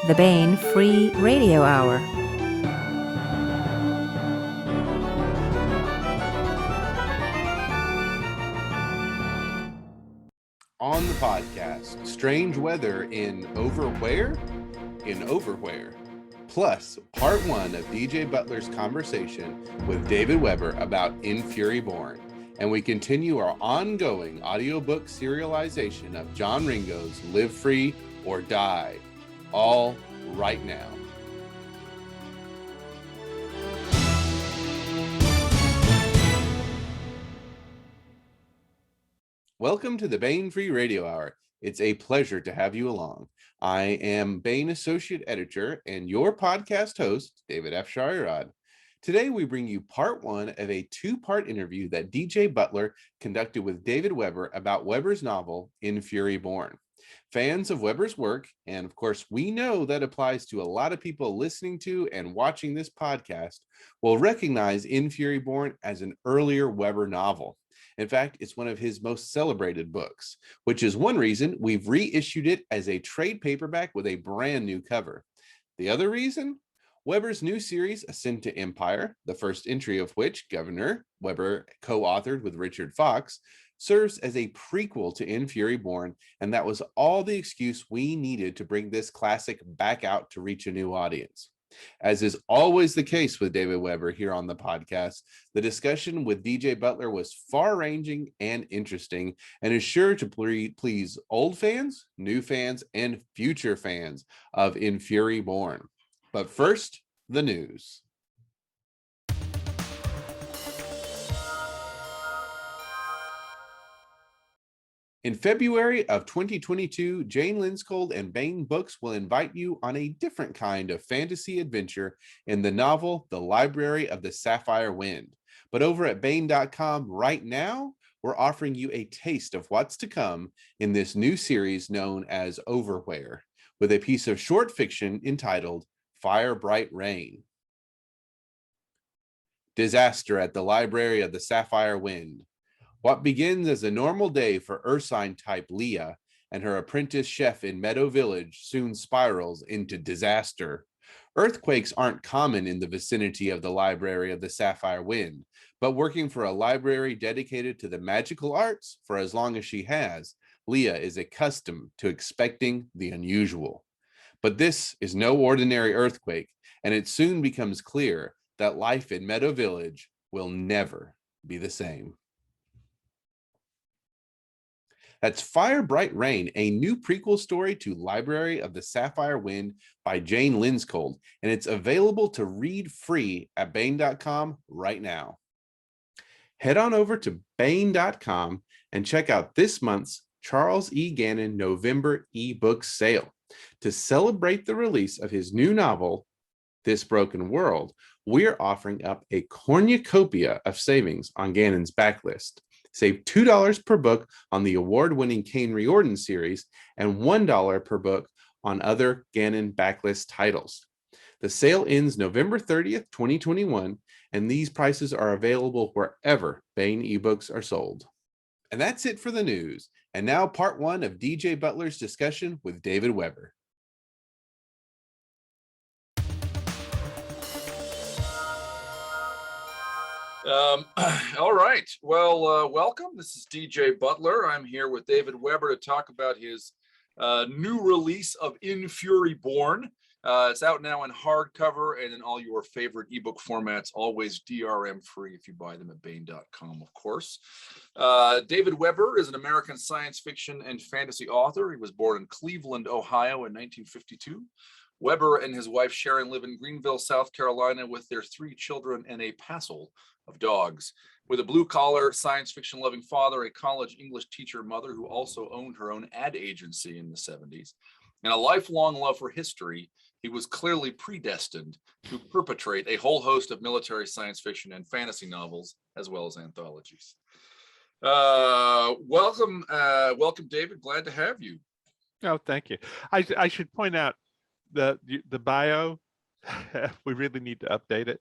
the Baen Free Radio Hour. On the podcast, strange weather in Overwhere? In Overwhere. Plus, part one of DJ Butler's conversation with David Weber about In Fury Born. And we continue our ongoing audiobook serialization of John Ringo's Live Free or Die, all right now. Welcome to the Baen Free Radio Hour. It's a pleasure to have you along. I am Baen Associate Editor and your podcast host, David F. Sharirad. Today, we bring you part one of a two-part interview that DJ Butler conducted with David Weber about Weber's novel, In Fury Born. Fans of Weber's work, and of course, we know that applies to a lot of people listening to and watching this podcast, will recognize In Fury Born as an earlier Weber novel. In fact, it's one of his most celebrated books, which is one reason we've reissued it as a trade paperback with a brand new cover. The other reason? Weber's new series, Ascent to Empire, the first entry of which Governor Weber co-authored with Richard Fox, serves as a prequel to In Fury Born, and that was all the excuse we needed to bring this classic back out to reach a new audience. As is always the case with David Weber here on the podcast, the discussion with DJ Butler was far-ranging and interesting and is sure to please old fans, new fans, and future fans of In Fury Born. But first, the news. In February of 2022, Jane Linskold and Baen Books will invite you on a different kind of fantasy adventure in the novel The Library of the Sapphire Wind. But over at Baen.com right now, we're offering you a taste of what's to come in this new series known as Overwhere, with a piece of short fiction entitled Fire Bright Rain. Disaster at the Library of the Sapphire Wind. What begins as a normal day for Ursine-type Leah and her apprentice chef in Meadow Village soon spirals into disaster. Earthquakes aren't common in the vicinity of the Library of the Sapphire Wind, but working for a library dedicated to the magical arts for as long as she has, Leah is accustomed to expecting the unusual. But this is no ordinary earthquake, and it soon becomes clear that life in Meadow Village will never be the same. That's Fire Bright Rain, a new prequel story to Library of the Sapphire Wind by Jane Linskold, and it's available to read free at Baen.com right now. Head on over to Baen.com and check out this month's Charles E. Gannon November ebook sale. To celebrate the release of his new novel, This Broken World, we're offering up a cornucopia of savings on Gannon's backlist. Save $2 per book on the award-winning Kane Riordan series and $1 per book on other Gannon backlist titles. The sale ends November 30th, 2021, and these prices are available wherever Baen ebooks are sold. And that's it for the news. And now part one of DJ Butler's discussion with David Weber. All right. Well, welcome. This is DJ Butler. I'm here with David Weber to talk about his new release of In Fury Born. It's out now in hardcover and in all your favorite ebook formats, always DRM free if you buy them at Baen.com, of course. David Weber is an American science fiction and fantasy author. He was born in Cleveland, Ohio in 1952. Weber and his wife Sharon live in Greenville, South Carolina with their 3 children and a passel of dogs. With a blue-collar, science fiction-loving father, a college English teacher mother who also owned her own ad agency in the 70s, and a lifelong love for history, he was clearly predestined to perpetrate a whole host of military science fiction and fantasy novels, as well as anthologies. Welcome, David. Glad to have you. Oh, thank you. I should point out the bio. We really need to update it.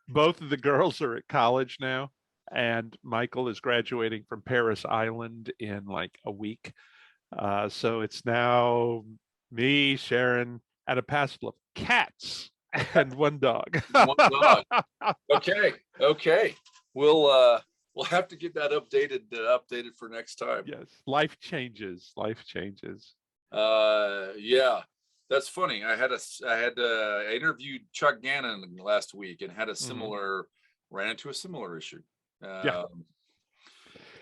Both of the girls are at college now, and Michael is graduating from Paris Island in like a week. So it's now Me, Sharon, and a passel of cats and one dog. One dog. Okay. We'll have to get that updated for next time. Yes, life changes. Life changes. Yeah, that's funny. I interviewed Chuck Gannon last week and had ran into a similar issue. Yeah.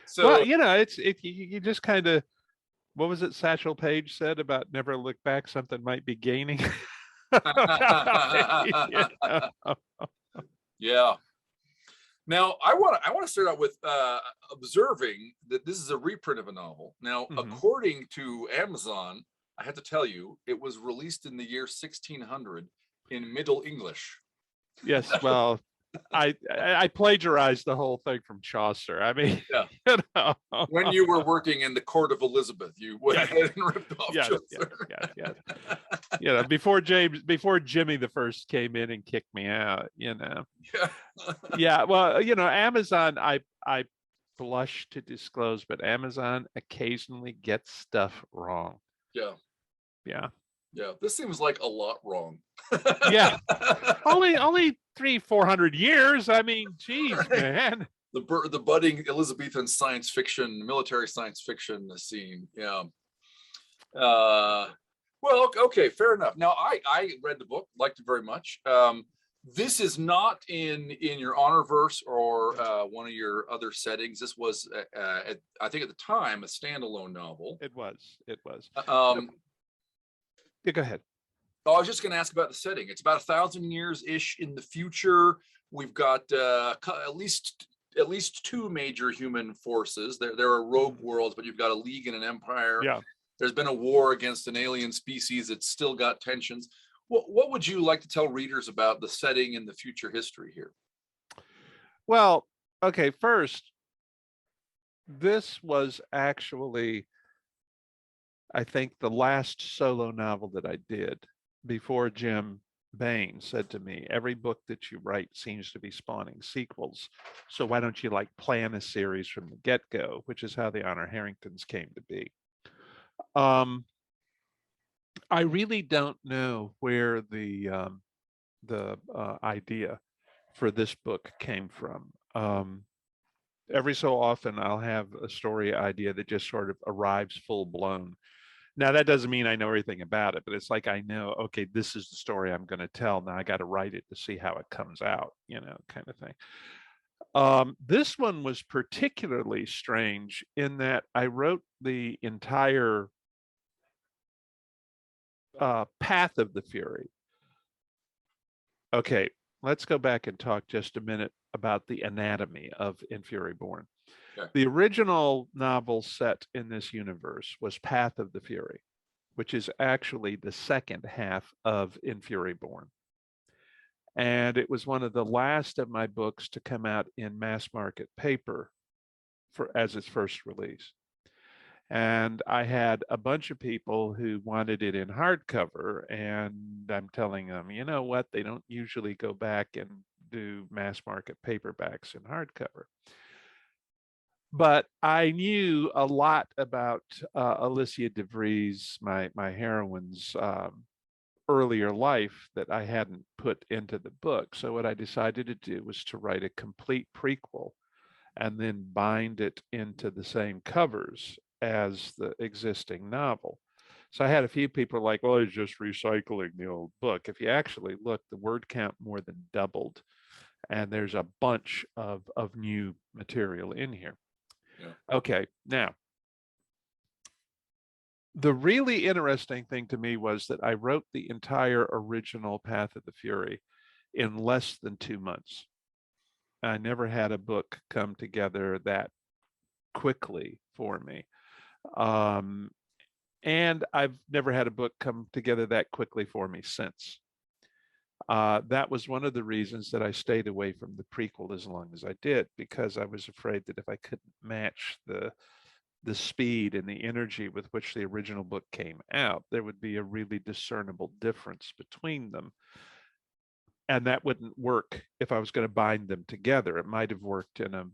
So Well, you just kind of, what was it Satchel Paige said about never look back, something might be gaining. Yeah. Now I want to start out with observing that this is a reprint of a novel. Now, according to Amazon, I have to tell you, it was released in the year 1600 in Middle English. Yes, well, I plagiarized the whole thing from Chaucer. I mean, yeah. When you were working in the court of Elizabeth, you went ahead and ripped off Chaucer. Yeah. Before Jimmy the First came in and kicked me out, Yeah. Well, Amazon, I blush to disclose, but Amazon occasionally gets stuff wrong. Yeah. This seems like a lot wrong. Yeah. Only 300-400 years. I mean, geez, man. The budding Elizabethan military science fiction scene. Yeah. Well, okay, fair enough. Now, I read the book, liked it very much. This is not in your honor verse or one of your other settings. This was, I think at the time, a standalone novel. It was. Yeah, go ahead. I was just going to ask about the setting. It's about 1,000 years-ish in the future. We've got at least two major human forces. There are rogue worlds, but you've got a league and an empire. Yeah. There's been a war against an alien species. It's still got tensions. What would you like to tell readers about the setting and the future history here? Well, okay, first, this was actually, I think, the last solo novel that I did before Jim Baen said to me, every book that you write seems to be spawning sequels. So why don't you plan a series from the get-go, which is how the Honor Harringtons came to be. I really don't know where the idea for this book came from. Every so often I'll have a story idea that just sort of arrives full blown. Now, that doesn't mean I know everything about it, but it's like I know, okay, this is the story I'm going to tell. Now I got to write it to see how it comes out, kind of thing. This one was particularly strange in that I wrote the entire path of the Fury. Okay, let's go back and talk just a minute about the anatomy of In Fury Born. Okay. The original novel set in this universe was Path of the Fury, which is actually the second half of In Fury Born. And it was one of the last of my books to come out in mass market paper as its first release. And I had a bunch of people who wanted it in hardcover, and I'm telling them, you know what, they don't usually go back and do mass market paperbacks in hardcover. But I knew a lot about Alicia DeVries, my heroine's earlier life that I hadn't put into the book. So what I decided to do was to write a complete prequel and then bind it into the same covers as the existing novel. So I had a few people like, well, it's just recycling the old book. If you actually look, the word count more than doubled, and there's a bunch of new material in here. Yeah. Okay, now, the really interesting thing to me was that I wrote the entire original Path of the Fury in less than 2 months. I never had a book come together that quickly for me. And I've never had a book come together that quickly for me since. That was one of the reasons that I stayed away from the prequel as long as I did, because I was afraid that if I couldn't match the speed and the energy with which the original book came out, there would be a really discernible difference between them. And that wouldn't work if I was going to bind them together. It might have worked in a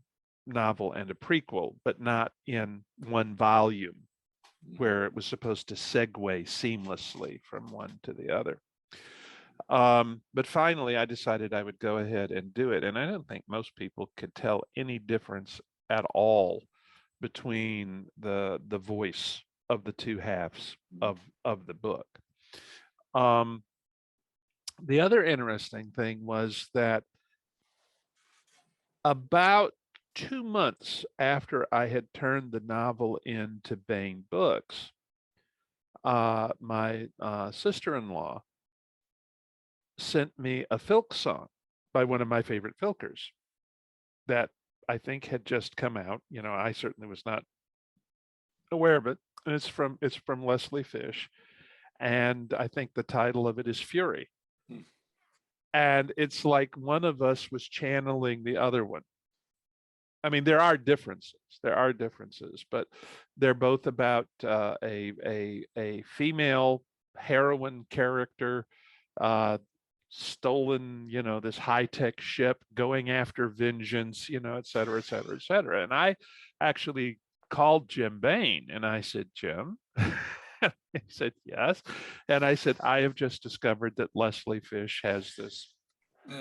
novel and a prequel, but not in one volume where it was supposed to segue seamlessly from one to the other. But finally, I decided I would go ahead and do it. And I don't think most people could tell any difference at all between the voice of the two halves of the book. The other interesting thing was that about 2 months after I had turned the novel into Baen Books, my sister-in-law sent me a filk song by one of my favorite filkers that I think had just come out. You know, I certainly was not aware of it. And it's from Leslie Fish, and I think the title of it is Fury. And it's like one of us was channeling the other one. I mean, there are differences, but they're both about a female heroine character, stolen, you know, this high-tech ship, going after vengeance, you know, et cetera, et cetera, et cetera. And I actually called Jim Baen and I said, Jim, he said, yes. And I said, I have just discovered that Leslie Fish has this,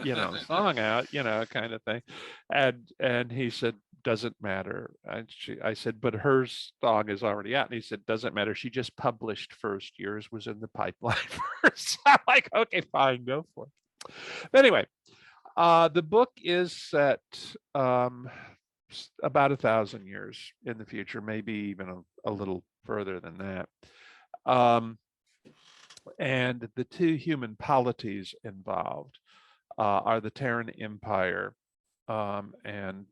you know, song out, you know, kind of thing. And he said, doesn't matter. I said, but her song is already out. And he said, doesn't matter. She just published first. Yours was in the pipeline first. I'm like, okay, fine, go for it. But anyway, the book is set about 1,000 years in the future, maybe even a little further than that. And the two human polities involved are the Terran Empire and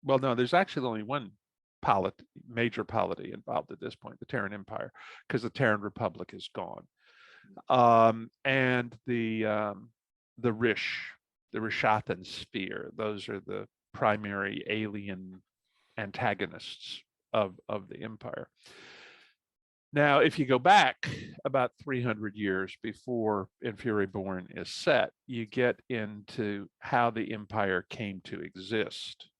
well, no, there's actually only one major polity involved at this point, the Terran Empire, because the Terran Republic is gone. And the Rishathan sphere, those are the primary alien antagonists of the Empire. Now, if you go back about 300 years before In Fury Born is set, you get into how the Empire came to exist.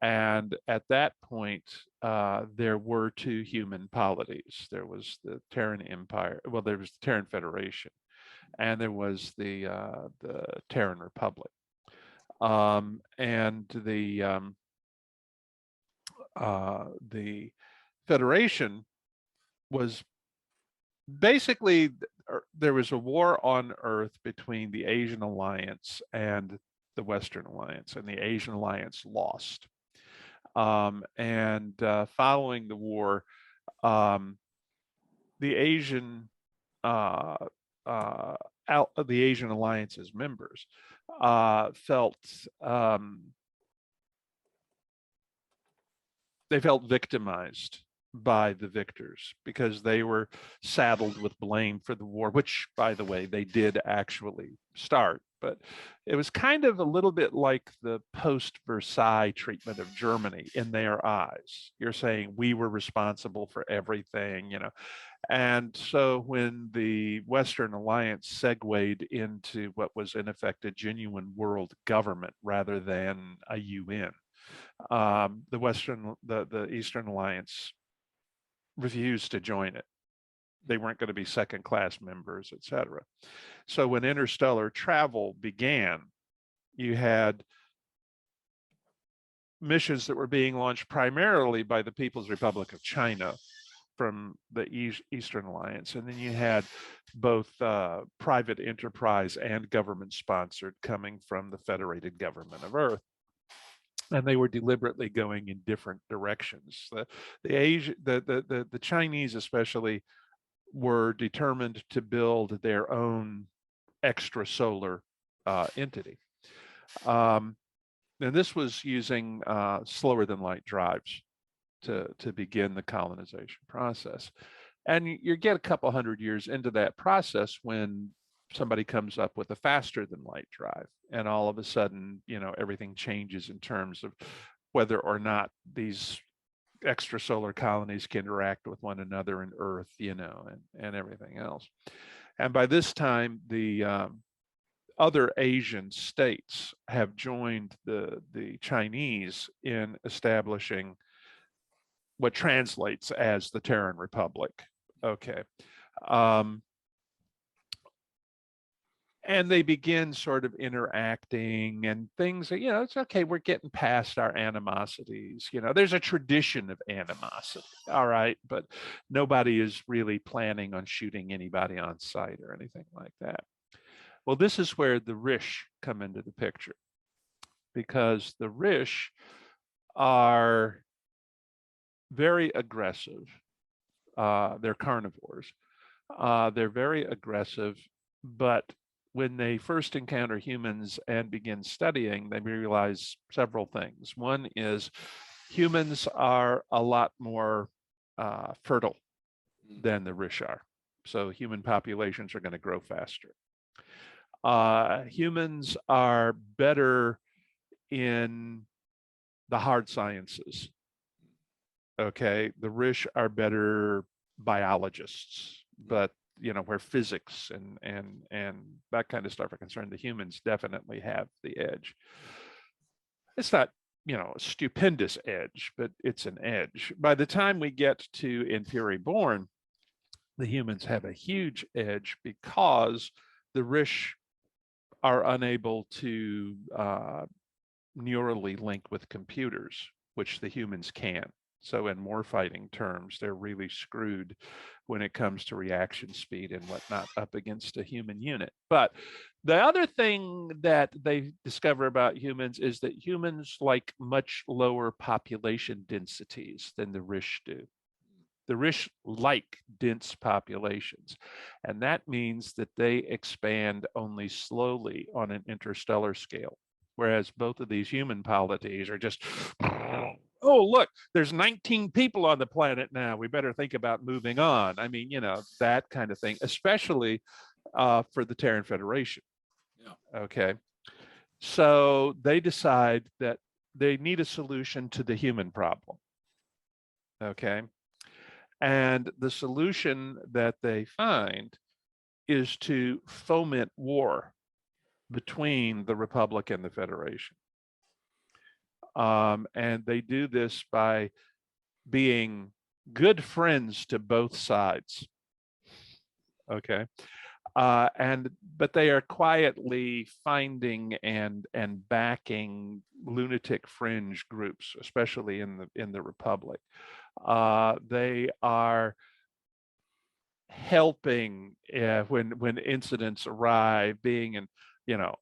And at that point, there were two human polities. There was the Terran Empire, well, there was the Terran Federation, and there was the Terran Republic. And the Federation was basically, there was a war on Earth between the Asian Alliance and the Western Alliance, and the Asian Alliance lost. And following the war, the Asian Alliance's members felt victimized by the victors because they were saddled with blame for the war, which, by the way, they did actually start. But it was kind of a little bit like the post-Versailles treatment of Germany in their eyes. You're saying we were responsible for everything, you know. And so when the Western Alliance segued into what was in effect a genuine world government rather than a UN, the Eastern Alliance refused to join it. They weren't going to be second-class members, et cetera. So when interstellar travel began, you had missions that were being launched primarily by the People's Republic of China from the Eastern Alliance. And then you had both private enterprise and government-sponsored coming from the Federated Government of Earth. And they were deliberately going in different directions. The Chinese especially were determined to build their own extrasolar entity. And this was using slower than light drives to begin the colonization process. And you get a couple hundred years into that process when somebody comes up with a faster than light drive, and all of a sudden, you know, everything changes in terms of whether or not these extrasolar colonies can interact with one another in Earth, you know, and everything else. And by this time, the other Asian states have joined the Chinese in establishing what translates as the Terran Republic. Okay. And they begin sort of interacting and things that, it's okay, we're getting past our animosities. There's a tradition of animosity, all right, but nobody is really planning on shooting anybody on sight or anything like that. Well, this is where the Rish come into the picture, because the Rish are very aggressive. They're carnivores. They're very aggressive, but when they first encounter humans and begin studying, they realize several things. One is humans are a lot more fertile than the Rish are. So human populations are going to grow faster. Humans are better in the hard sciences. Okay, the Rish are better biologists, but where physics and that kind of stuff are concerned, the humans definitely have the edge. It's not a stupendous edge, but it's an edge. By the time we get to In Fury Born, the humans have a huge edge because the Rish are unable to neurally link with computers, which the humans can. So in war fighting terms, they're really screwed when it comes to reaction speed and whatnot up against a human unit. But the other thing that they discover about humans is that humans like much lower population densities than the Rish do. The Rish like dense populations, and that means that they expand only slowly on an interstellar scale, whereas both of these human polities are just, oh, look, there's 19 people on the planet now. We better think about moving on. I mean, that kind of thing, especially for the Terran Federation. Yeah. Okay. So they decide that they need a solution to the human problem. Okay. And the solution that they find is to foment war between the Republic and the Federation. And they do this by being good friends to both sides. Okay. But they are quietly finding and backing lunatic fringe groups, especially in the Republic. They are helping when incidents arrive, being an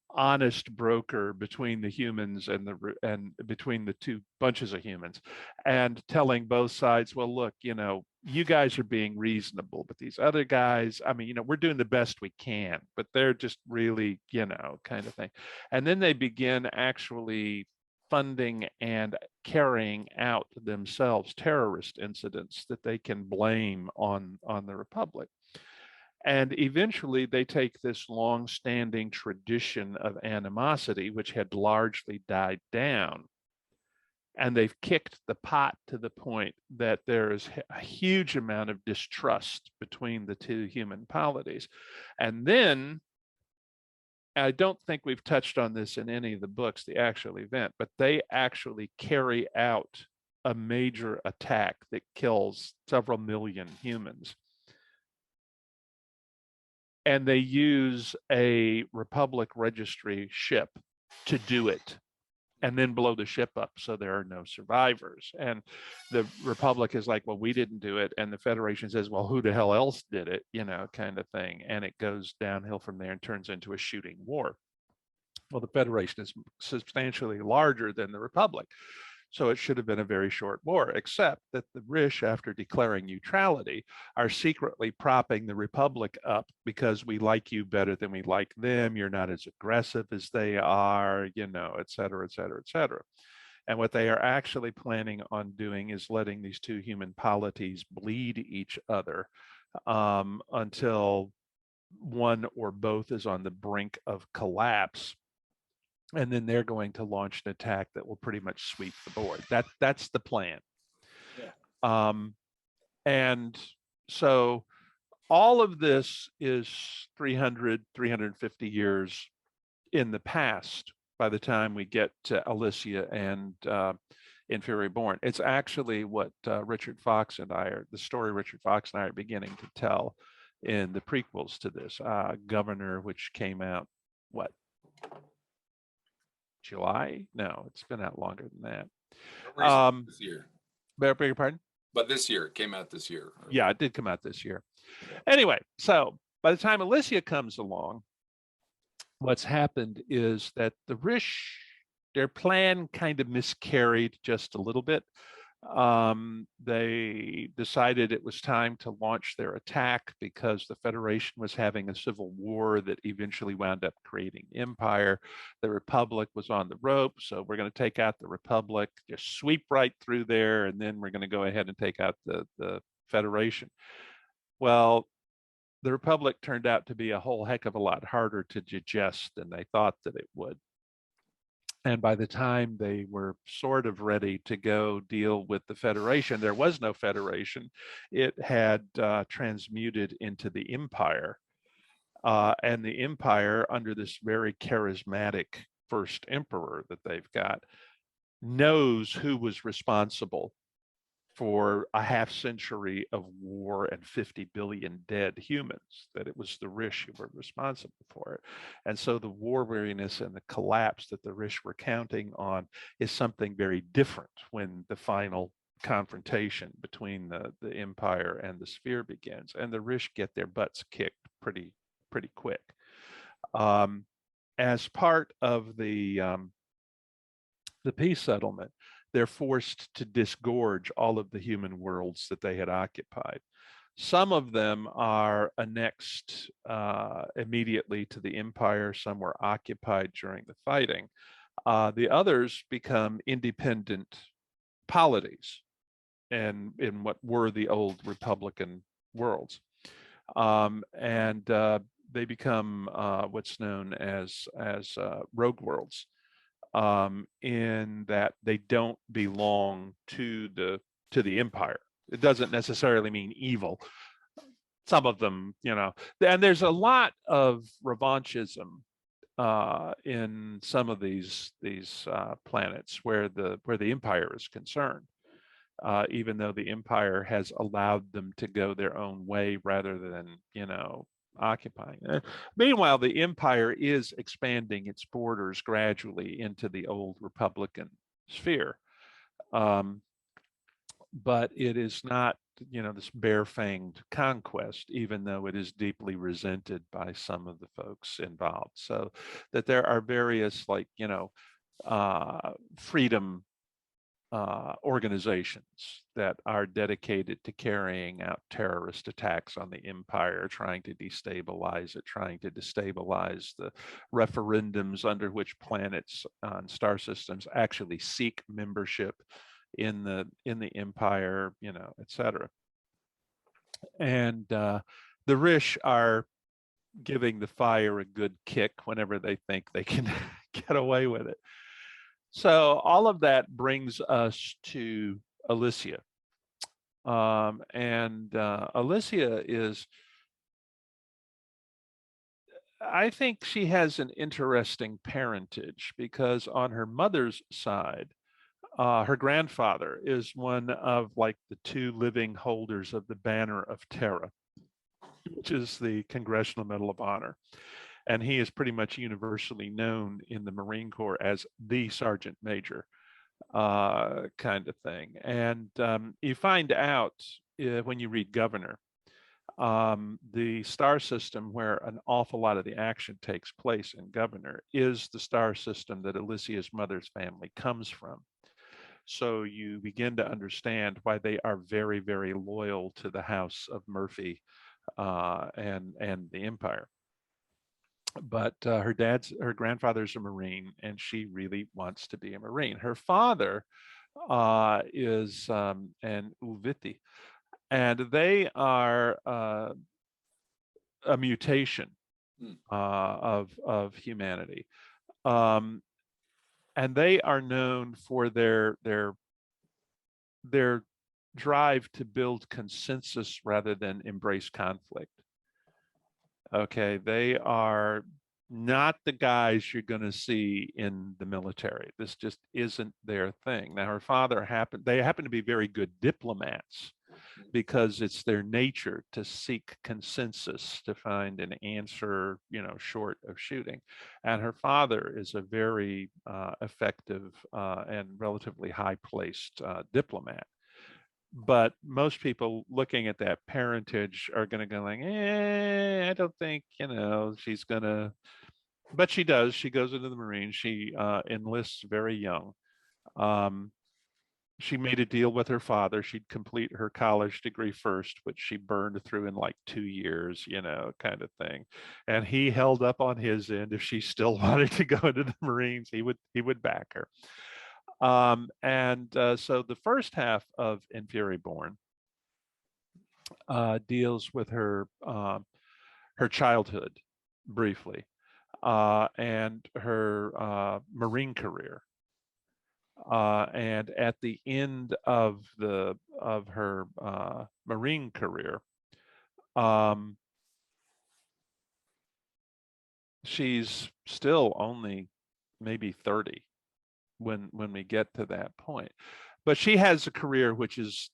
honest broker between the humans and between the two bunches of humans, and telling both sides, well, look, you guys are being reasonable, but these other guys, I mean, we're doing the best we can, but they're just really, kind of thing. And then they begin actually funding and carrying out themselves terrorist incidents that they can blame on the Republic. And eventually they take this long-standing tradition of animosity, which had largely died down, and they've kicked the pot to the point that there is a huge amount of distrust between the two human polities. And then, I don't think we've touched on this in any of the books, the actual event, but they actually carry out a major attack that kills several million humans. And they use a Republic registry ship to do it, and then blow the ship up so there are no survivors. And the Republic is like, well, we didn't do it. And the Federation says, well, who the hell else did it, kind of thing. And it goes downhill from there and turns into a shooting war. Well, the Federation is substantially larger than the Republic, so it should have been a very short war, except that the Rish, after declaring neutrality, are secretly propping the Republic up because we like you better than we like them. You're not as aggressive as they are, et cetera, et cetera, et cetera. And what they are actually planning on doing is letting these two human polities bleed each other until one or both is on the brink of collapse. And then they're going to launch an attack that will pretty much sweep the board. That's the plan. Yeah. And so all of this is 350 years in the past by the time we get to Alicia and in Fury Born. It's actually what Richard Fox and I are, the story Richard Fox and I are beginning to tell in the prequels to this. Governor, which came out, what, July? No, it's been out longer than that. This year. Beg your pardon? But this year, it came out this year. Yeah, it did come out this year. Anyway, so by the time Alicia comes along, what's happened is that the Rish, their plan kind of miscarried just a little bit. They decided it was time to launch their attack because the Federation was having a civil war that eventually wound up creating empire. The Republic was on the rope, so we're going to take out the Republic, just sweep right through there, and then we're going to go ahead and take out the Federation. Well, the Republic turned out to be a whole heck of a lot harder to digest than they thought that it would. And by the time they were sort of ready to go deal with the Federation, there was no Federation. It had transmuted into the Empire. And the Empire, under this very charismatic first emperor that they've got, knows who was responsible for a half century of war and 50 billion dead humans, that it was the Rish who were responsible for it. And so the war weariness and the collapse that the Rish were counting on is something very different when the final confrontation between the Empire and the Sphere begins. And the Rish get their butts kicked pretty quick. As part of the peace settlement, they're forced to disgorge all of the human worlds that they had occupied. Some of them are annexed immediately to the Empire. Some were occupied during the fighting. The others become independent polities in what were the old Republican worlds. They become what's known as rogue worlds. In that they don't belong to the Empire. It doesn't necessarily mean evil. Some of them, and there's a lot of revanchism in some of these planets where the Empire is concerned, even though the Empire has allowed them to go their own way rather than occupying it. Meanwhile, the Empire is expanding its borders gradually into the old Republican sphere. But it is not, this bare-fanged conquest, even though it is deeply resented by some of the folks involved. So that there are various freedom organizations that are dedicated to carrying out terrorist attacks on the Empire, trying to destabilize it, trying to destabilize the referendums under which planets and star systems actually seek membership in the Empire, etc. And the Rish are giving the fire a good kick whenever they think they can get away with it. So all of that brings us to Alicia. Alicia is, I think she has an interesting parentage because on her mother's side, her grandfather is one of the two living holders of the Banner of Terra, which is the Congressional Medal of Honor. And he is pretty much universally known in the Marine Corps as the Sergeant Major kind of thing. And you find out when you read Governor, the star system where an awful lot of the action takes place in Governor is the star system that Alicia's mother's family comes from. So you begin to understand why they are very, very loyal to the House of Murphy and the Empire. But her grandfather's a Marine, and she really wants to be a Marine. Her father is an Uviti, and they are a mutation of humanity, and they are known for their drive to build consensus rather than embrace conflict. Okay, they are not the guys you're going to see in the military. This just isn't their thing. Now, her father they happen to be very good diplomats because it's their nature to seek consensus, to find an answer, short of shooting. And her father is a very effective and relatively high-placed diplomat. But most people looking at that parentage are going to go like, I don't think, she's going to, but she does. She goes into the Marines. She enlists very young. She made a deal with her father. She'd complete her college degree first, which she burned through in like 2 years, kind of thing. And he held up on his end. If she still wanted to go into the Marines, he would back her. So the first half of In Fury Born deals with her childhood briefly, and her Marine career. And at the end of her Marine career, she's still only maybe 30 when we get to that point. But she has a career which is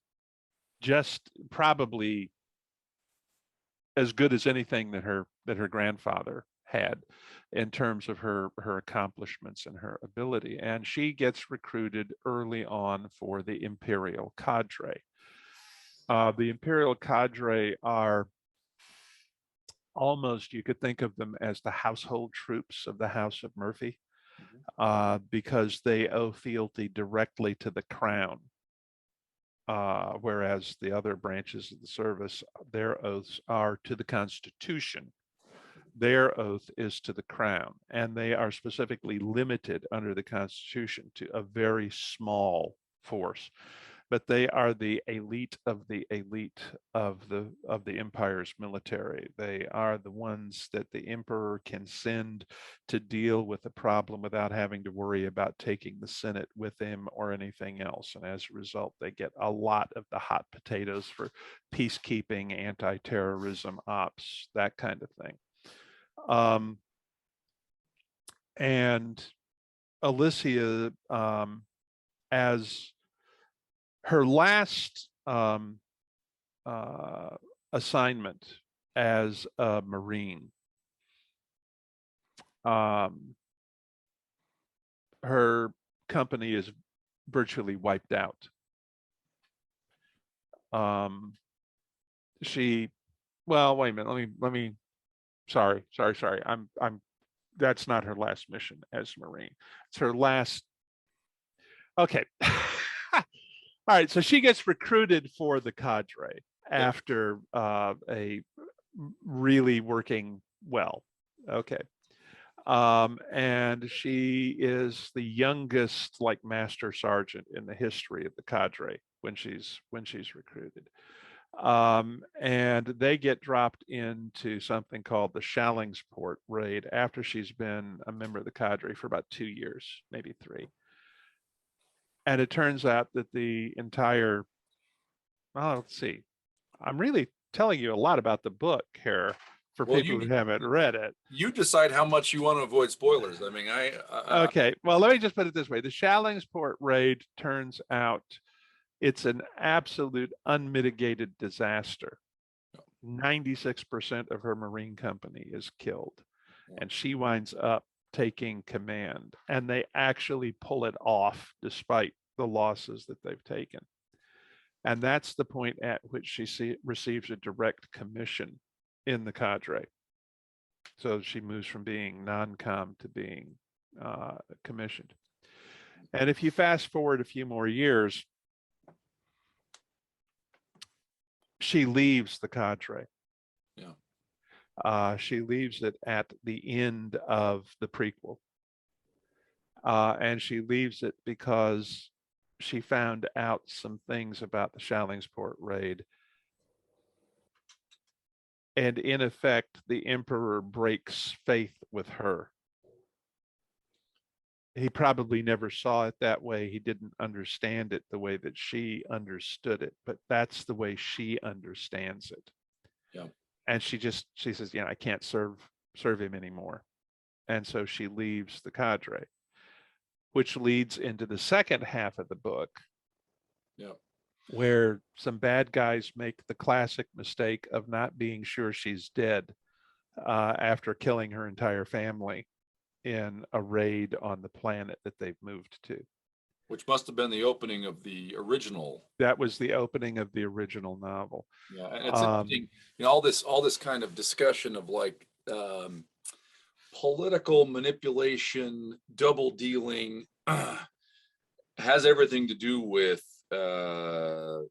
just probably as good as anything that her grandfather had in terms of her accomplishments and her ability. And she gets recruited early on for the Imperial Cadre. The Imperial Cadre are almost, you could think of them as the household troops of the House of Murphy, because they owe fealty directly to the crown. Whereas the other branches of the service, their oaths are to the Constitution. Their oath is to the crown, and they are specifically limited under the Constitution to a very small force. But they are the elite of the elite of the empire's military. They are the ones that the emperor can send to deal with a problem without having to worry about taking the Senate with him or anything else. And as a result, they get a lot of the hot potatoes for peacekeeping, anti-terrorism ops, that kind of thing. And Alicia, as her last assignment as a Marine, her company is virtually wiped out. Well, wait a minute. Let me. Sorry. That's not her last mission as a Marine. It's her last. Okay. All right, so she gets recruited for the cadre after a really working well. Okay. And she is the youngest, like, master sergeant in the history of the cadre when she's recruited. And they get dropped into something called the Shallingsport raid after she's been a member of the cadre for about 2 years, maybe 3. And it turns out that the entire, let's see, I'm really telling you a lot about the book here for people who haven't read it. You decide how much you want to avoid spoilers. I mean, okay, well, let me just put it this way. The Shallingsport raid turns out it's an absolute unmitigated disaster. 96% of her Marine company is killed, and she winds up taking command, and they actually pull it off despite the losses that they've taken. And that's the point at which she receives a direct commission in the cadre. So she moves from being non-com to being commissioned. And if you fast forward a few more years, she leaves the cadre. She leaves it at the end of the prequel. And she leaves it because she found out some things about the Shallingsport raid. And in effect, the emperor breaks faith with her. He probably never saw it that way. He didn't understand it the way that she understood it, but that's the way she understands it. And she says, I can't serve him anymore. and so she leaves the cadre, which leads into the second half of the book, where some bad guys make the classic mistake of not being sure she's dead after killing her entire family in a raid on the planet that they've moved to. Which must have been the opening of the original. That was the opening of the original novel. Yeah, and it's interesting, all this kind of discussion of like political manipulation, double dealing, has everything to do with the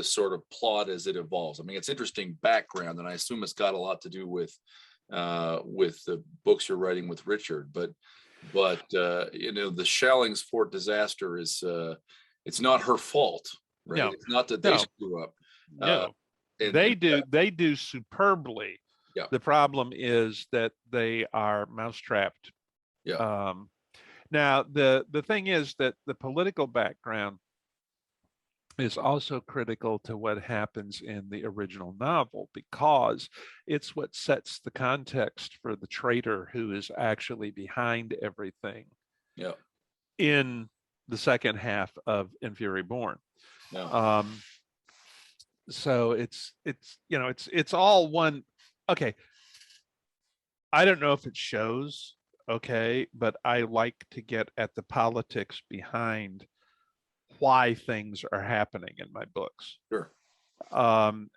sort of plot as it evolves. I mean, it's interesting background, and I assume it's got a lot to do with the books you're writing with Richard. But the Shallingsport disaster is it's not her fault, right? No, it's not that they screw up. No, they do superbly. Yeah. The problem is that they are mousetrapped. Yeah. Now the thing is that the political background is also critical to what happens in the original novel, because it's what sets the context for the traitor who is actually behind everything. Yeah. In the second half of In Fury Born. Yeah. So it's all one. Okay. I don't know if it shows, okay, but I like to get at the politics behind why things are happening in my books. Sure. Toni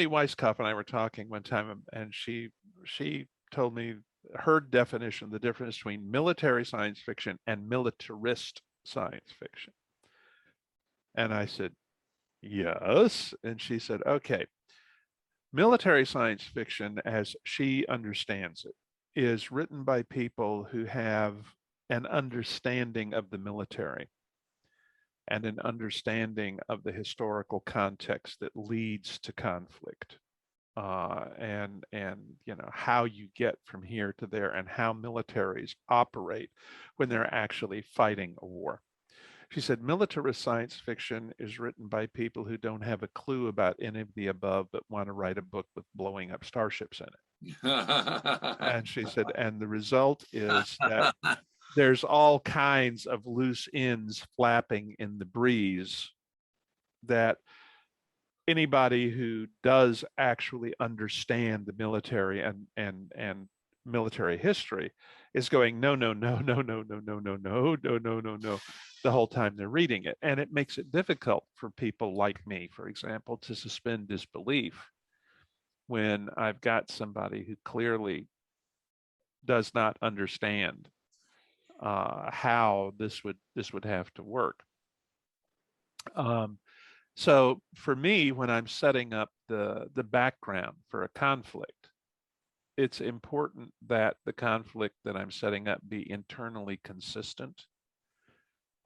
Weisskopf and I were talking one time, and she told me her definition, the difference between military science fiction and militarist science fiction. And I said, yes. And she said, okay, military science fiction, as she understands it, is written by people who have an understanding of the military and an understanding of the historical context that leads to conflict, and how you get from here to there, and how militaries operate when they're actually fighting a war. She said militarist science fiction is written by people who don't have a clue about any of the above, but want to write a book with blowing up starships in it. And she said, and the result is that there's all kinds of loose ends flapping in the breeze that anybody who does actually understand the military and military history is going, no, the whole time they're reading it. And it makes it difficult for people like me, for example, to suspend disbelief when I've got somebody who clearly does not understand how this would have to work. So for me, when I'm setting up the background for a conflict, it's important that the conflict that I'm setting up be internally consistent,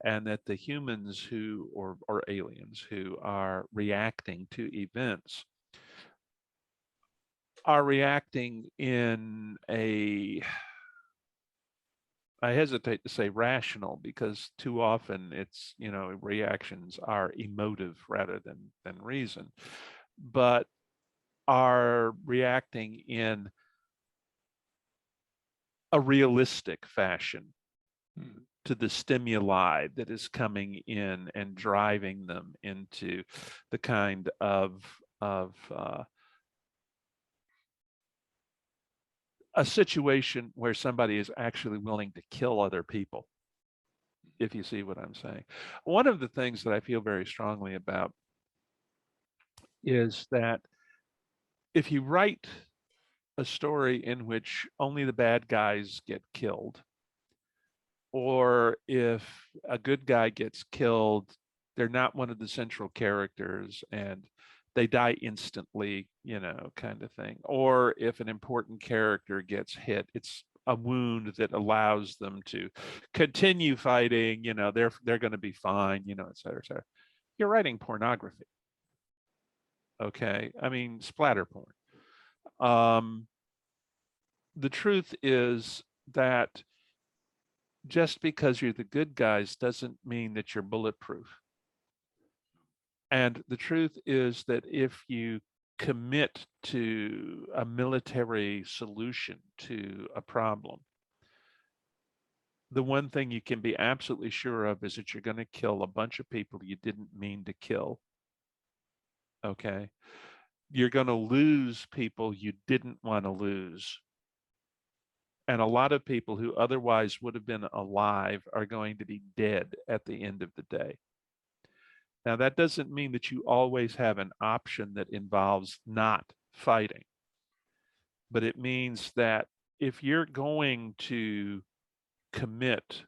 and that the humans who or aliens who are reacting to events are reacting in a, I hesitate to say rational, because too often it's, reactions are emotive rather than reason, but are reacting in a realistic fashion to the stimuli that is coming in and driving them into the kind of a situation where somebody is actually willing to kill other people, if you see what I'm saying. One of the things that I feel very strongly about is that if you write a story in which only the bad guys get killed, or if a good guy gets killed, they're not one of the central characters and they die instantly, kind of thing. Or if an important character gets hit, it's a wound that allows them to continue fighting, they're going to be fine, et cetera, et cetera. You're writing pornography. Okay. I mean, splatter porn. The truth is that just because you're the good guys doesn't mean that you're bulletproof. And the truth is that if you commit to a military solution to a problem, the one thing you can be absolutely sure of is that you're going to kill a bunch of people you didn't mean to kill. Okay. You're going to lose people you didn't want to lose. And a lot of people who otherwise would have been alive are going to be dead at the end of the day. Now, that doesn't mean that you always have an option that involves not fighting, but it means that if you're going to commit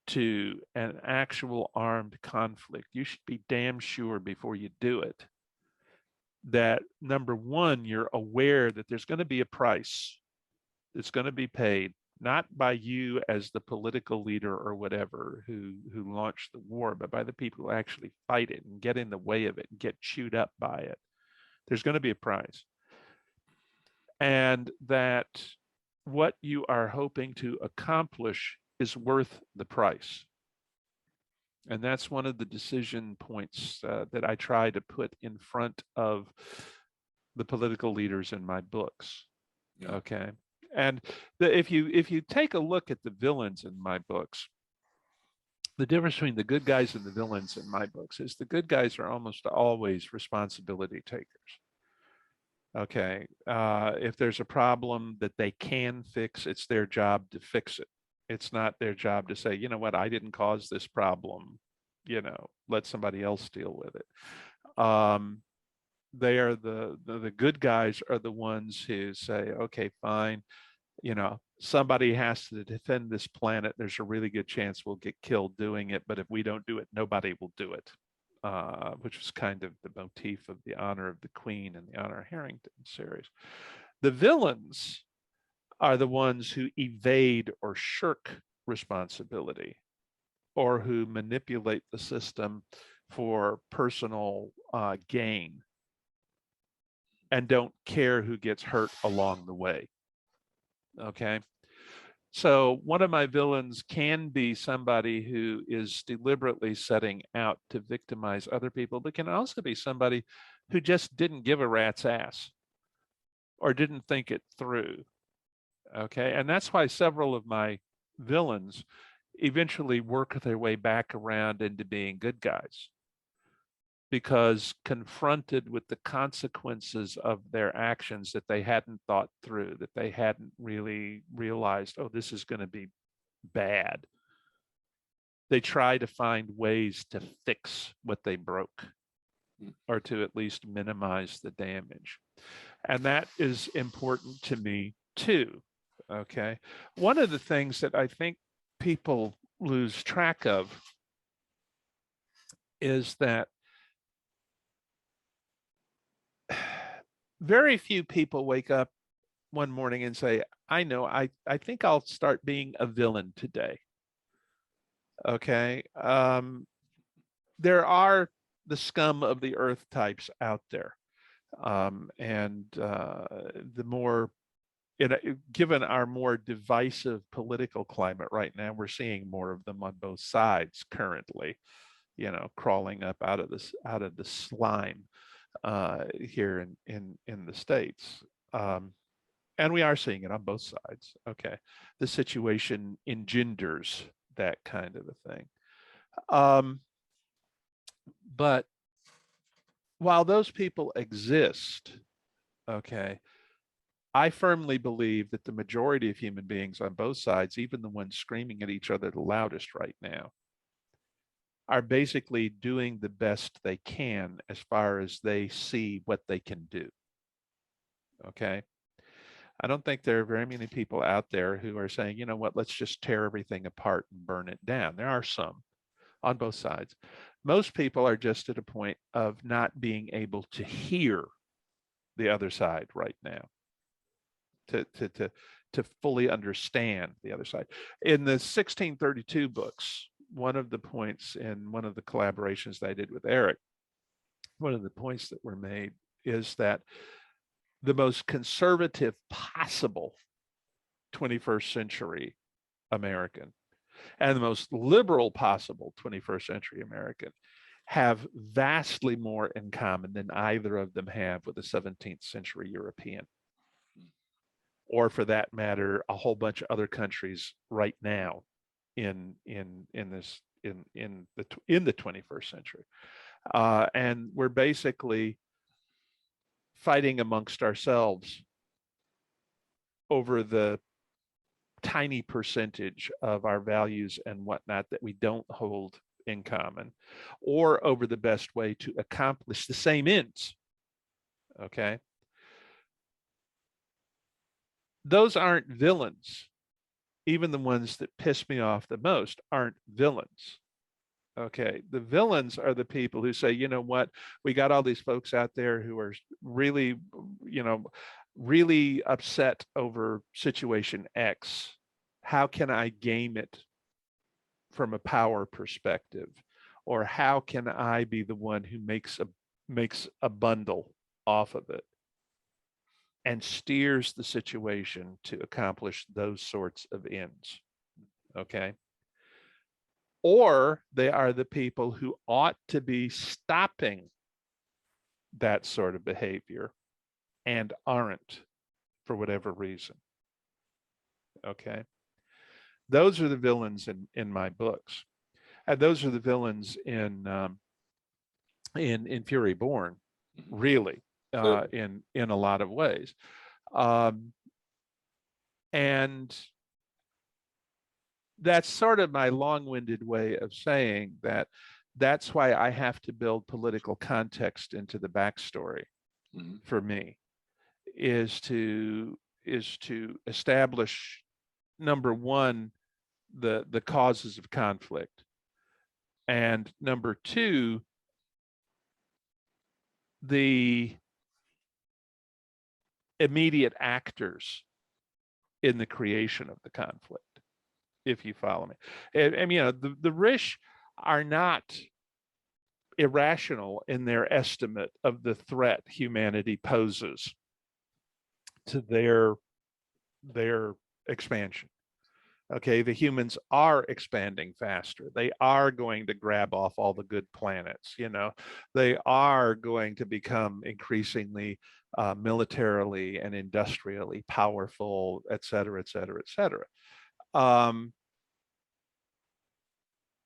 to an actual armed conflict, you should be damn sure before you do it that, number one, you're aware that there's going to be a price that's going to be paid, not by you as the political leader or whatever who launched the war, but by the people who actually fight it and get in the way of it and get chewed up by it. There's going to be a price. And that what you are hoping to accomplish is worth the price. And that's one of the decision points that I try to put in front of the political leaders in my books. Yeah. Okay. And if you take a look at the villains in my books, the difference between the good guys and the villains in my books is the good guys are almost always responsibility takers. Okay. If there's a problem that they can fix, it's their job to fix it. It's not their job to say, you know what, I didn't cause this problem, you know, let somebody else deal with it. They are the good guys are the ones who say, okay, fine, you know, somebody has to defend this planet. There's a really good chance we'll get killed doing it, but if we don't do it, nobody will do it. Which was kind of the motif of The Honor of the Queen and the Honor of Harrington series. The villains are the ones who evade or shirk responsibility, or who manipulate the system for personal gain and don't care who gets hurt along the way. Okay. So one of my villains can be somebody who is deliberately setting out to victimize other people, but can also be somebody who just didn't give a rat's ass or didn't think it through. Okay. And that's why several of my villains eventually work their way back around into being good guys, because confronted with the consequences of their actions that they hadn't thought through, that they hadn't really realized, oh, this is going to be bad, they try to find ways to fix what they broke, or to at least minimize the damage. And that is important to me too. Okay. One of the things that I think people lose track of is that very few people wake up one morning and say, I know, I think I'll start being a villain today. Okay. There are the scum of the earth types out there. And the more, given our more divisive political climate right now, we're seeing more of them on both sides currently, you know, crawling up out of the slime here in the States. And we are seeing it on both sides. Okay. The situation engenders that kind of a thing. But while those people exist, okay, I firmly believe that the majority of human beings on both sides, even the ones screaming at each other the loudest right now, are basically doing the best they can as far as they see what they can do. Okay. I don't think there are very many people out there who are saying, you know what, let's just tear everything apart and burn it down. There are some on both sides. Most people are just at a point of not being able to hear the other side right now, to fully understand the other side. In the 1632 books, one of the points in one of the collaborations that I did with Eric, one of the points that were made is that the most conservative possible 21st century American and the most liberal possible 21st century American have vastly more in common than either of them have with a 17th century European, or for that matter, a whole bunch of other countries right now in the 21st century. And we're basically fighting amongst ourselves over the tiny percentage of our values and whatnot that we don't hold in common, or over the best way to accomplish the same ends. Okay. Those aren't villains. Even the ones that piss me off the most aren't villains. Okay. The villains are the people who say, you know what, we got all these folks out there who are really, really upset over situation X. How can I game it from a power perspective? Or how can I be the one who makes a bundle off of it and steers the situation to accomplish those sorts of ends? Okay. Or they are the people who ought to be stopping that sort of behavior and aren't for whatever reason. Okay. Those are the villains in my books. And those are the villains in Fury Born, really, in a lot of ways. And that's sort of my long-winded way of saying that that's why I have to build political context into the backstory for me, is to establish, number one, the causes of conflict, and number two, the immediate actors in the creation of the conflict, if you follow me. And the Rish are not irrational in their estimate of the threat humanity poses to their expansion. Okay, the humans are expanding faster. They are going to grab off all the good planets. They are going to become increasingly militarily and industrially powerful, et cetera, et cetera, et cetera.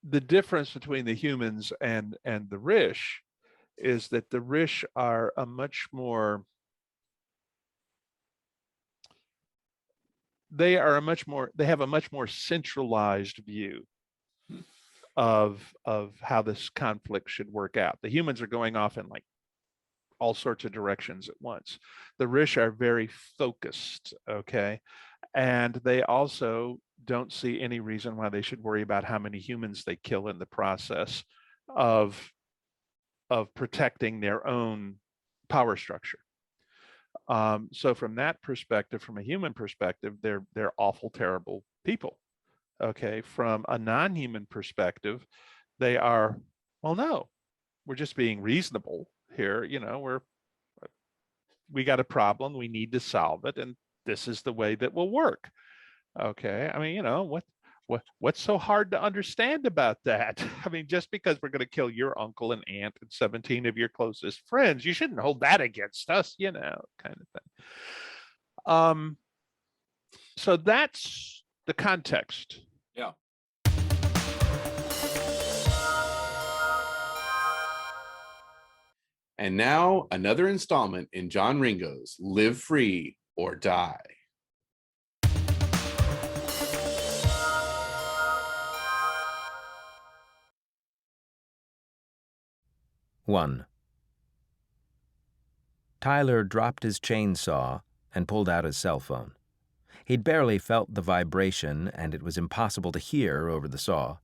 The difference between the humans and the Rish is that the Rish are they have a much more centralized view of how this conflict should work out. The humans are going off in like all sorts of directions at once. The Rish are very focused, okay? And they also don't see any reason why they should worry about how many humans they kill in the process of protecting their own power structure. So from that perspective, from a human perspective, they're awful, terrible people. Okay. From a non-human perspective, they are, well, no, we're just being reasonable here. We got a problem. We need to solve it. And this is the way that will work. Okay. I mean, what's so hard to understand about that? I mean, just because we're going to kill your uncle and aunt and 17 of your closest friends, you shouldn't hold that against us, kind of thing. So that's the context. Yeah. And now another installment in John Ringo's Live Free or Die. One. Tyler dropped his chainsaw and pulled out his cell phone. He'd barely felt the vibration, and it was impossible to hear over the saw.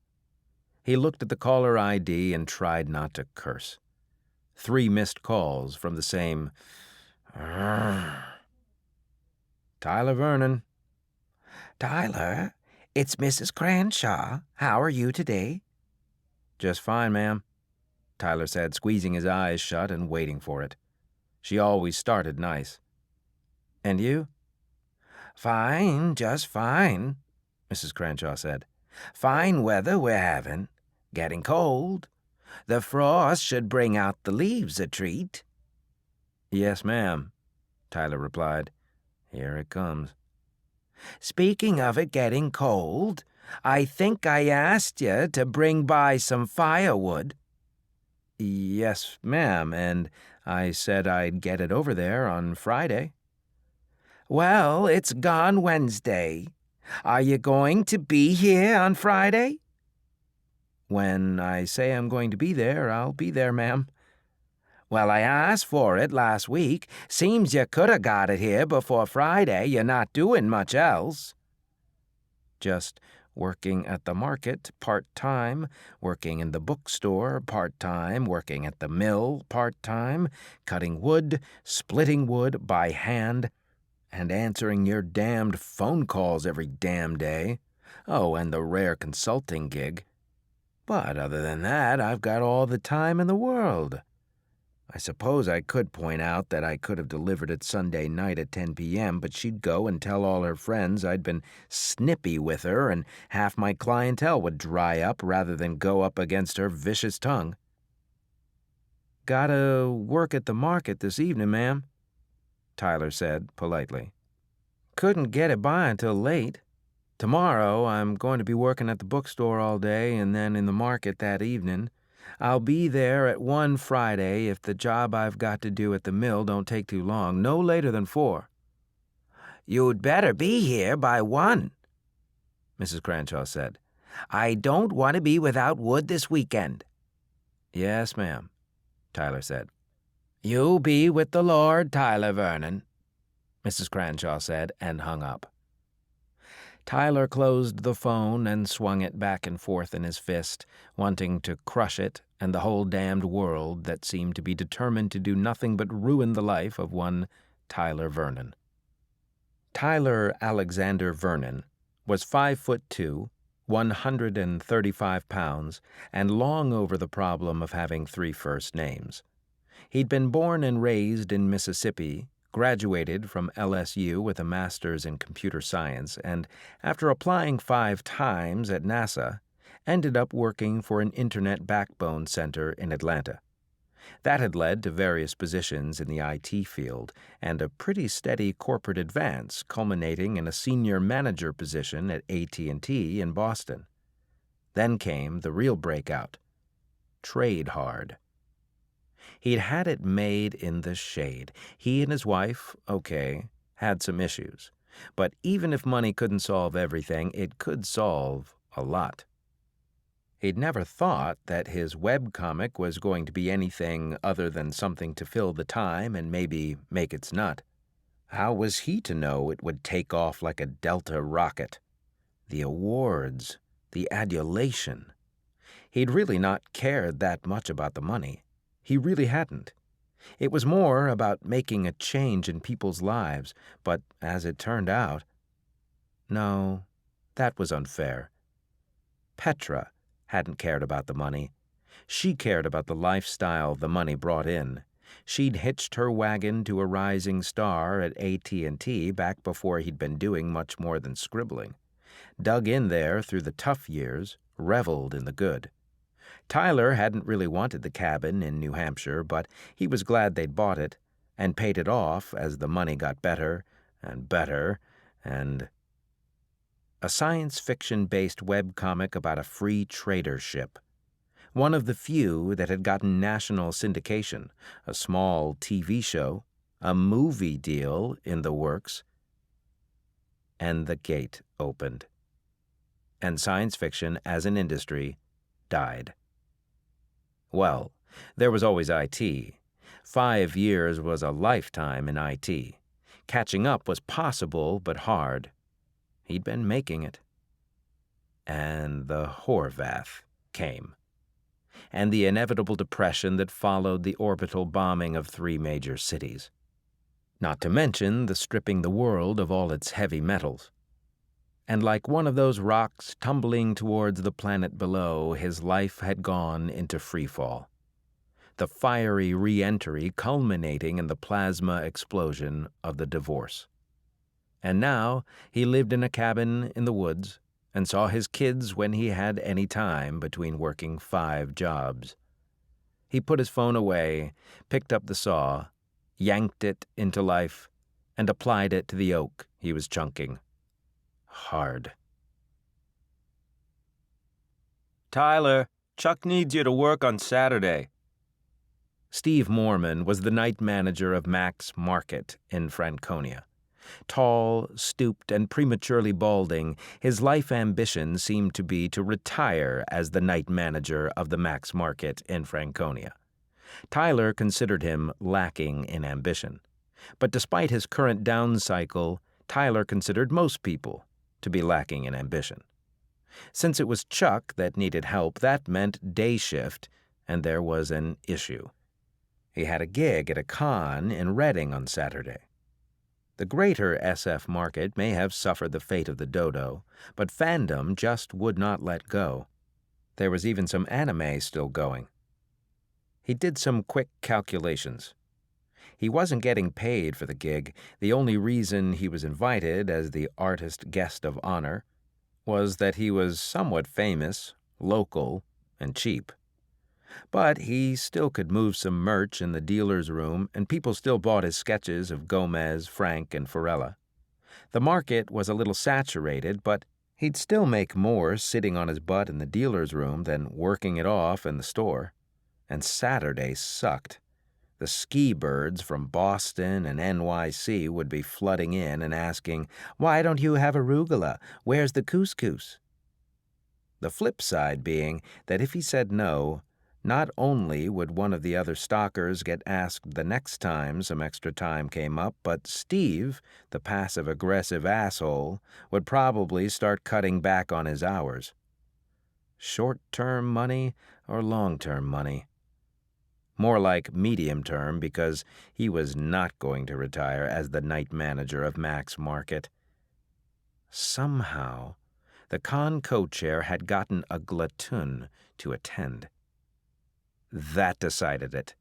He looked at the caller ID and tried not to curse. 3 missed calls from the same... Tyler Vernon. Tyler, it's Mrs. Cranshaw. How are you today? Just fine, ma'am, Tyler said, squeezing his eyes shut and waiting for it. She always started nice. And you? Fine, just fine, Mrs. Cranshaw said. Fine weather we're having. Getting cold. The frost should bring out the leaves a treat." "Yes, ma'am," Tyler replied. "Here it comes." "Speaking of it getting cold, I think I asked you to bring by some firewood." "Yes, ma'am, and I said I'd get it over there on Friday." "Well, it's gone Wednesday. Are you going to be here on Friday?" "When I say I'm going to be there, I'll be there, ma'am." "Well, I asked for it last week. Seems you could have got it here before Friday. You're not doing much else." "Just working at the market part-time, working in the bookstore part-time, working at the mill part-time, cutting wood, splitting wood by hand, and answering your damned phone calls every damn day. Oh, and the rare consulting gig. But other than that, I've got all the time in the world. I suppose I could point out that I could have delivered it Sunday night at 10 p.m., but she'd go and tell all her friends I'd been snippy with her, and half my clientele would dry up rather than go up against her vicious tongue. "Gotta work at the market this evening, ma'am," Tyler said politely. "Couldn't get it by until late. Tomorrow I'm going to be working at the bookstore all day and then in the market that evening. I'll be there at 1 Friday if the job I've got to do at the mill don't take too long, no later than 4. "You'd better be here by 1, Mrs. Cranshaw said. "I don't want to be without wood this weekend." "Yes, ma'am," Tyler said. "You be with the Lord, Tyler Vernon," Mrs. Cranshaw said, and hung up. Tyler closed the phone and swung it back and forth in his fist, wanting to crush it and the whole damned world that seemed to be determined to do nothing but ruin the life of one Tyler Vernon. Tyler Alexander Vernon was 5'2", 135 pounds, and long over the problem of having 3 first names. He'd been born and raised in Mississippi, graduated from LSU with a master's in computer science, and after applying 5 times at NASA, ended up working for an internet backbone center in Atlanta. That had led to various positions in the IT field and a pretty steady corporate advance, culminating in a senior manager position at AT&T in Boston. Then came the real breakout: trade hard. He'd had it made in the shade. He and his wife, okay, had some issues. But even if money couldn't solve everything, it could solve a lot. He'd never thought that his webcomic was going to be anything other than something to fill the time and maybe make its nut. How was he to know it would take off like a Delta rocket? The awards, the adulation. He'd really not cared that much about the money. He really hadn't. It was more about making a change in people's lives, but as it turned out... No, that was unfair. Petra hadn't cared about the money. She cared about the lifestyle the money brought in. She'd hitched her wagon to a rising star at AT&T back before he'd been doing much more than scribbling. Dug in there through the tough years, reveled in the good. Tyler hadn't really wanted the cabin in New Hampshire, but he was glad they'd bought it and paid it off as the money got better and better, and... A science fiction-based webcomic about a free trader ship. One of the few that had gotten national syndication, a small TV show, a movie deal in the works. And the gate opened. And science fiction as an industry died. Well, there was always IT. 5 years was a lifetime in IT. Catching up was possible, but hard. He'd been making it. And the Horvath came. And the inevitable depression that followed the orbital bombing of 3 major cities. Not to mention the stripping the world of all its heavy metals. And like one of those rocks tumbling towards the planet below, his life had gone into freefall. The fiery re-entry culminating in the plasma explosion of the divorce. And now he lived in a cabin in the woods and saw his kids when he had any time between working 5 jobs. He put his phone away, picked up the saw, yanked it into life, and applied it to the oak he was chunking. Hard. "Tyler, Chuck needs you to work on Saturday." Steve Moorman was the night manager of Mac's Market in Franconia. Tall, stooped, and prematurely balding, his life ambition seemed to be to retire as the night manager of the Mac's Market in Franconia. Tyler considered him lacking in ambition. But despite his current down cycle, Tyler considered most people to be lacking in ambition. Since it was Chuck that needed help, that meant day shift, and there was an issue. He had a gig at a con in Reading on Saturday. The greater SF market may have suffered the fate of the dodo, but fandom just would not let go. There was even some anime still going. He did some quick calculations. He wasn't getting paid for the gig. The only reason he was invited as the artist guest of honor was that he was somewhat famous, local, and cheap. But he still could move some merch in the dealer's room, and people still bought his sketches of Gomez, Frank, and Farella. The market was a little saturated, but he'd still make more sitting on his butt in the dealer's room than working it off in the store. And Saturday sucked. The ski birds from Boston and NYC would be flooding in and asking, "Why don't you have arugula? Where's the couscous?" The flip side being that if he said no, not only would one of the other stockers get asked the next time some extra time came up, but Steve, the passive-aggressive asshole, would probably start cutting back on his hours. Short-term money or long-term money? More like medium-term, because he was not going to retire as the night manager of Mac's Market. Somehow, the con co-chair had gotten a glutton to attend. That decided it.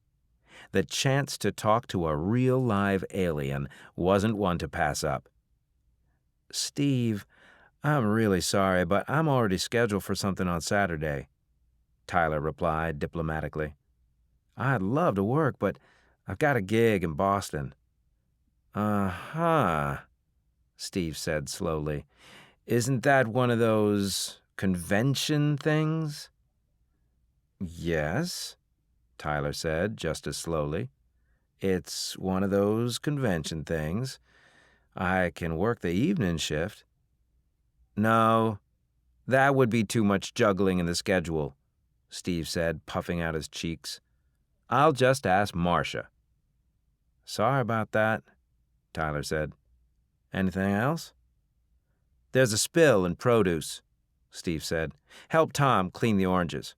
The chance to talk to a real live alien wasn't one to pass up. "Steve, I'm really sorry, but I'm already scheduled for something on Saturday," Tyler replied diplomatically. "I'd love to work, but I've got a gig in Boston." "Uh-huh," Steve said slowly. "Isn't that one of those convention things?" "Yes," Tyler said just as slowly. "It's one of those convention things. I can work the evening shift." "No, that would be too much juggling in the schedule," Steve said, puffing out his cheeks. "I'll just ask Marcia." "Sorry about that," Tyler said. "Anything else?" "There's a spill in produce," Steve said. "Help Tom clean the oranges."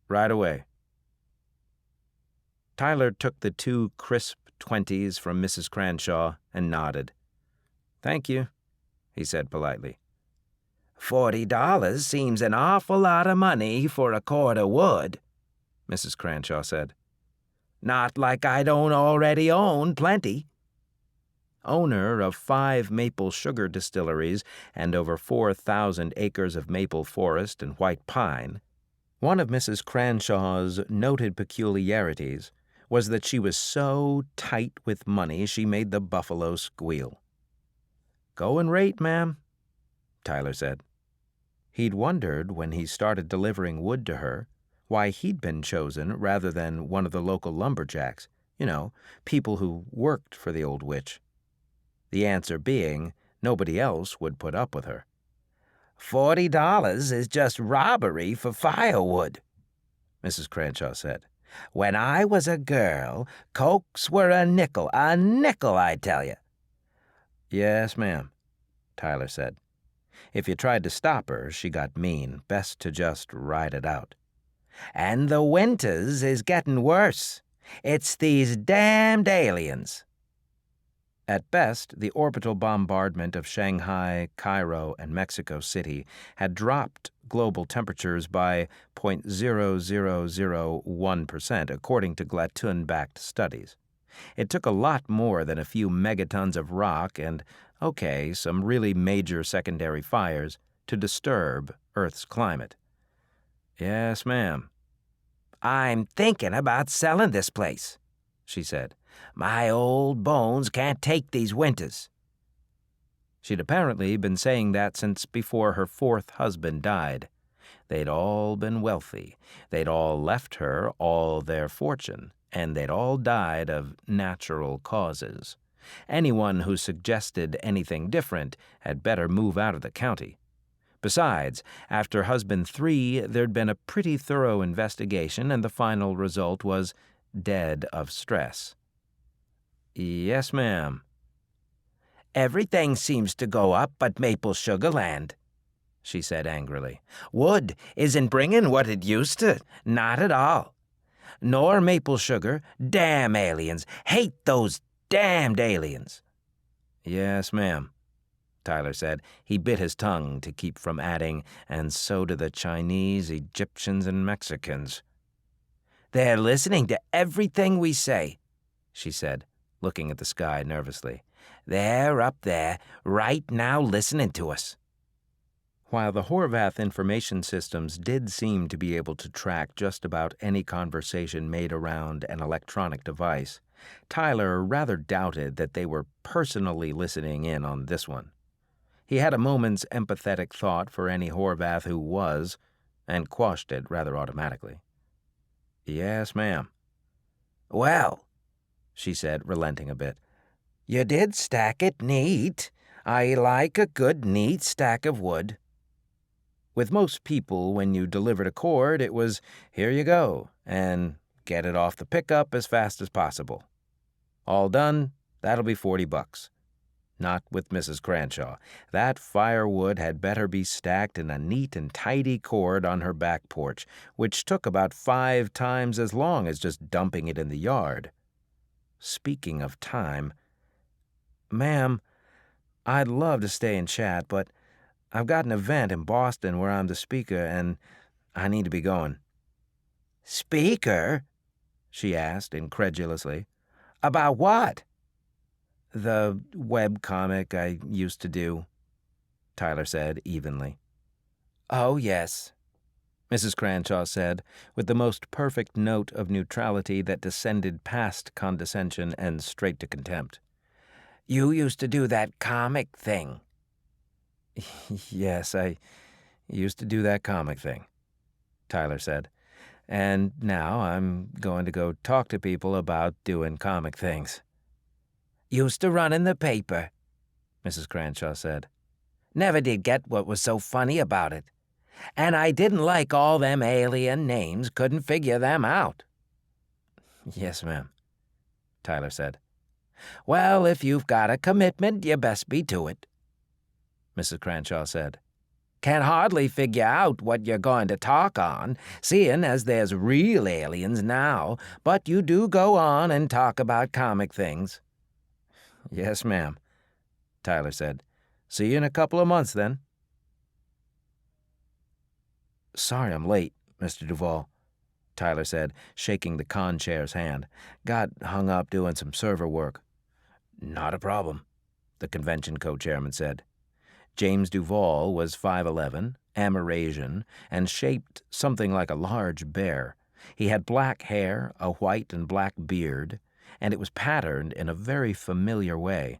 "Right away." Tyler took the 2 crisp 20s from Mrs. Cranshaw and nodded. "Thank you," he said politely. $40 seems an awful lot of money for a cord of wood," Mrs. Cranshaw said. "Not like I don't already own plenty." Owner of 5 maple sugar distilleries and over 4,000 acres of maple forest and white pine, one of Mrs. Cranshaw's noted peculiarities was that she was so tight with money she made the buffalo squeal. "Going rate, ma'am," Tyler said. He'd wondered when he started delivering wood to her why he'd been chosen rather than one of the local lumberjacks, people who worked for the old witch. The answer being nobody else would put up with her. $40 is just robbery for firewood," Mrs. Cranshaw said. "When I was a girl, cokes were a nickel, I tell you." "Yes, ma'am," Tyler said. If you tried to stop her, she got mean. Best to just ride it out. "And the winters is getting worse. It's these damned aliens." At best, the orbital bombardment of Shanghai, Cairo, and Mexico City had dropped global temperatures by 0.0001%, according to Glatoon-backed studies. It took a lot more than a few megatons of rock and, some really major secondary fires to disturb Earth's climate. "Yes, ma'am." I'm thinking about selling this place, she said. My old bones can't take these winters. She'd apparently been saying that since before her fourth husband died. They'd all been wealthy. They'd all left her all their fortune, and they'd all died of natural causes. Anyone who suggested anything different had better move out of the county. Besides, after husband 3, there'd been a pretty thorough investigation, and the final result was dead of stress. Yes, ma'am. Everything seems to go up but maple sugar land, she said angrily. Wood isn't bringing what it used to, not at all. Nor maple sugar. Damn aliens. Hate those damned aliens. Yes, ma'am, Tyler said. He bit his tongue to keep from adding, and so do the Chinese, Egyptians, and Mexicans. They're listening to everything we say, she said, looking at the sky nervously. They're up there, right now listening to us. While the Horvath information systems did seem to be able to track just about any conversation made around an electronic device, Tyler rather doubted that they were personally listening in on this one. He had a moment's empathetic thought for any Horvath who was, and quashed it rather automatically. Yes, ma'am. Well, she said, relenting a bit, you did stack it neat. I like a good, neat stack of wood. With most people, when you delivered a cord, it was, here you go, and get it off the pickup as fast as possible. All done, that'll be $40. Not with Mrs. Cranshaw. That firewood had better be stacked in a neat and tidy cord on her back porch, which took about 5 times as long as just dumping it in the yard. Speaking of time, ma'am, I'd love to stay and chat, but I've got an event in Boston where I'm the speaker, and I need to be going. Speaker? She asked incredulously. About what? The web comic I used to do, Tyler said evenly. Oh, yes, Mrs. Cranshaw said, with the most perfect note of neutrality that descended past condescension and straight to contempt. You used to do that comic thing. Yes, I used to do that comic thing, Tyler said. And now I'm going to go talk to people about doing comic things. Used to run in the paper, Mrs. Cranshaw said. Never did get what was so funny about it. And I didn't like all them alien names, couldn't figure them out. Yes, ma'am, Tyler said. Well, if you've got a commitment, you best be to it, Mrs. Cranshaw said. Can hardly figure out what you're going to talk on, seeing as there's real aliens now, but you do go on and talk about comic things. Yes, ma'am, Tyler said. See you in a couple of months, then. Sorry I'm late, Mr. Duvall, Tyler said, shaking the con chair's hand. Got hung up doing some server work. Not a problem, the convention co-chairman said. James Duvall was 5'11", Amerasian, and shaped something like a large bear. He had black hair, a white and black beard, and it was patterned in a very familiar way.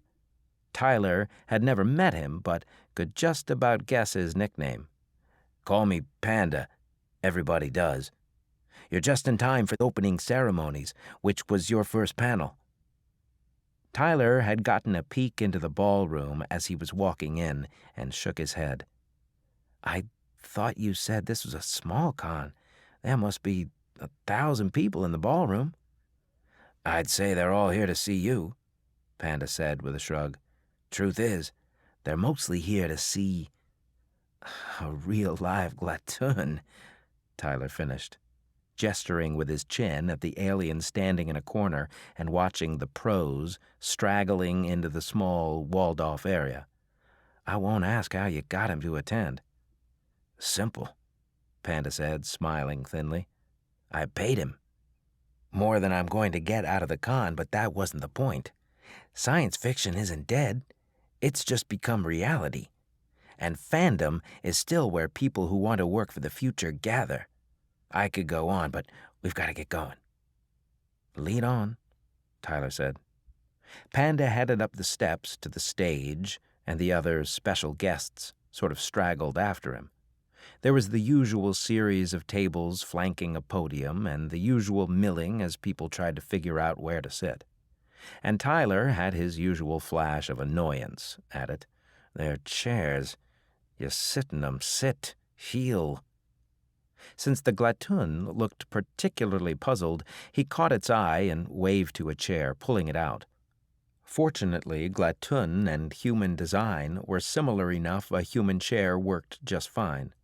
Tyler had never met him, but could just about guess his nickname. Call me Panda. Everybody does. You're just in time for the opening ceremonies, which was your first panel. Tyler had gotten a peek into the ballroom as he was walking in and shook his head. I thought you said this was a small con. There must be 1,000 people in the ballroom. I'd say they're all here to see you, Panda said with a shrug. Truth is, they're mostly here to see a real live glatoon, Tyler finished, gesturing with his chin at the alien standing in a corner and watching the pros straggling into the small, walled-off area. I won't ask how you got him to attend. Simple, Panda said, smiling thinly. I paid him. More than I'm going to get out of the con, but that wasn't the point. Science fiction isn't dead. It's just become reality. And fandom is still where people who want to work for the future gather. I could go on, but We've got to get going." "Lead on," Tyler said. Panda headed up the steps to the stage, and the other special guests sort of straggled after him. There was the usual series of tables flanking a podium and the usual milling as people tried to figure out where to sit. And Tyler had his usual flash of annoyance at it. "They're chairs. You sit in 'em. Sit. Heel." Since the Glatun looked particularly puzzled, he caught its eye and waved to a chair, pulling it out. Fortunately, Glatun and human design were similar enough a human chair worked just fine.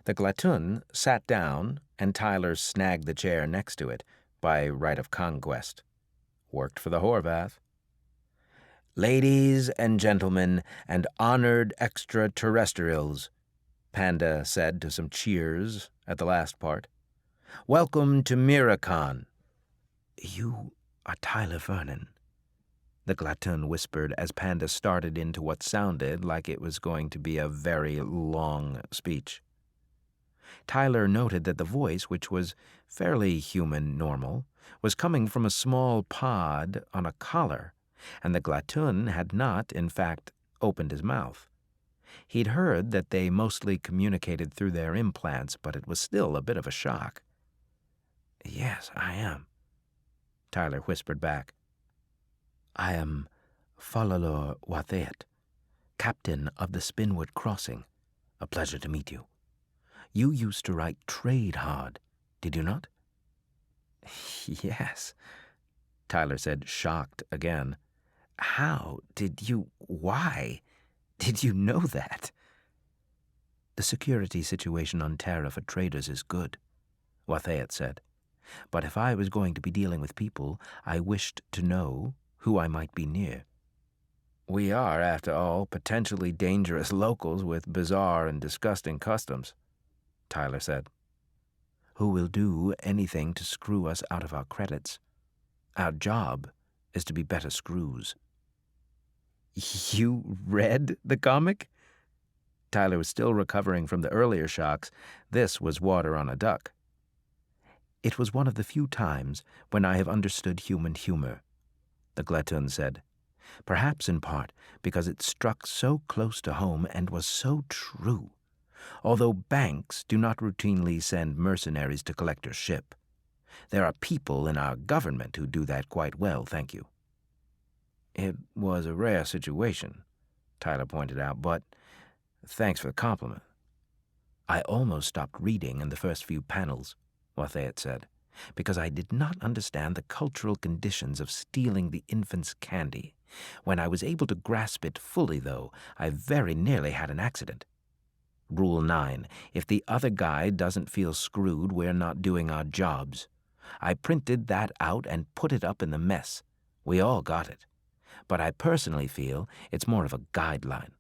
The Glatun sat down, and Tyler snagged the chair next to it, by right of conquest. Worked for the Horvath. "Ladies and gentlemen, and honored extraterrestrials," Panda said to some cheers at the last part. "Welcome to Miracon." "You are Tyler Vernon," the Glatun whispered as Panda started into what sounded like it was going to be a very long speech. Tyler noted that the voice, which was fairly human normal, was coming from a small pod on a collar, and the Glatun had not, in fact, opened his mouth. He'd heard that they mostly communicated through their implants, but it was still a bit of a shock. "Yes, I am," Tyler whispered back. "I am Falalor Wathet, captain of the Spinwood Crossing. A pleasure to meet you. You used to write trade hard, did you not?" "Yes," Tyler said, shocked again. Why did you know that?" "The security situation on Terra for traders is good," Wathet said. "But if I was going to be dealing with people, I wished to know who I might be near." "We are, after all, potentially dangerous locals with bizarre and disgusting customs," Tyler said. "Who will do anything to screw us out of our credits. Our job is to be better screws." "You read the comic?" Tyler was still recovering from the earlier shocks. This was water on a duck. "It was one of the few times when I have understood human humor," the Glatun said. "Perhaps in part because it struck so close to home and was so true. Although banks do not routinely send mercenaries to collect your ship. There are people in our government who do that quite well, thank you." "It was a rare situation," Tyler pointed out, "but thanks for the compliment." "I almost stopped reading in the first few panels," Wathet said, "because I did not understand the cultural conditions of stealing the infant's candy. When I was able to grasp it fully, though, I very nearly had an accident. Rule 9, if the other guy doesn't feel screwed, we're not doing our jobs. I printed that out and put it up in the mess. We all got it. But I personally feel it's more of a guideline."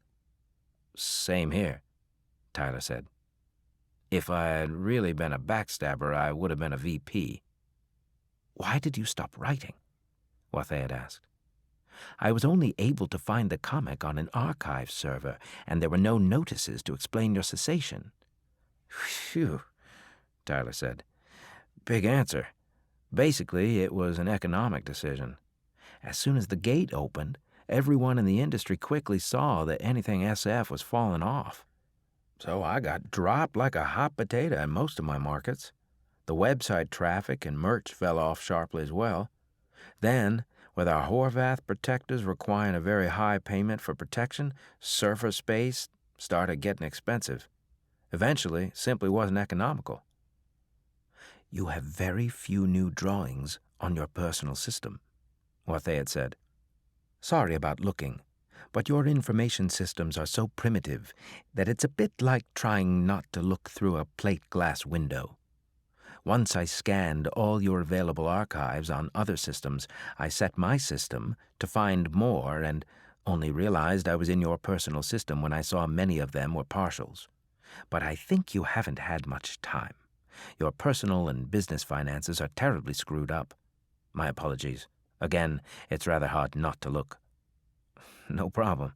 "Same here," Tyler said. "If I had really been a backstabber, I would have been a VP." "Why did you stop writing?" Wathet asked. "I was only able to find the comic on an archive server, and there were no notices to explain your cessation." "Phew," Tyler said. "Big answer. Basically, it was an economic decision. As soon as the gate opened, everyone in the industry quickly saw that anything SF was falling off. So I got dropped like a hot potato in most of my markets. The website traffic and merch fell off sharply as well. Then, with our Horvath protectors requiring a very high payment for protection, surfer space started getting expensive. Eventually, simply wasn't economical." "You have very few new drawings on your personal system," Wathet said. "Sorry about looking, but your information systems are so primitive that it's a bit like trying not to look through a plate glass window. Once I scanned all your available archives on other systems, I set my system to find more and only realized I was in your personal system when I saw many of them were partials. But I think you haven't had much time. Your personal and business finances are terribly screwed up. My apologies. Again, it's rather hard not to look." "No problem,"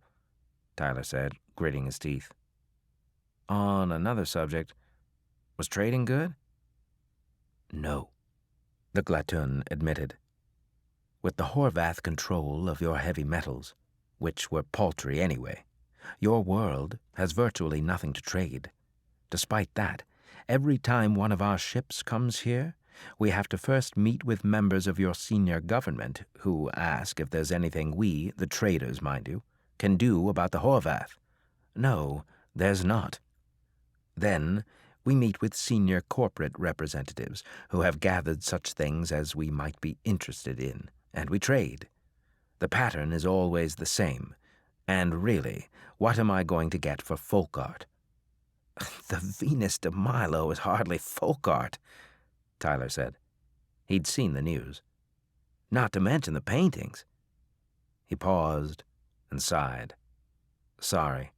Tyler said, gritting his teeth. "On another subject, was trading good?" "No," the Glattun admitted. With the Horvath control of your heavy metals, which were paltry anyway, your world has virtually nothing to trade. Despite that, every time one of our ships comes here, we have to first meet with members of your senior government who ask if there's anything we, the traders, mind you, can do about the Horvath. No, there's not. Then we meet with senior corporate representatives who have gathered such things as we might be interested in, and we trade. The pattern is always the same. And really, what am I going to get for folk art? The Venus de Milo is hardly folk art, Tyler said. He'd seen the news. Not to mention the paintings. He paused and sighed. Sorry.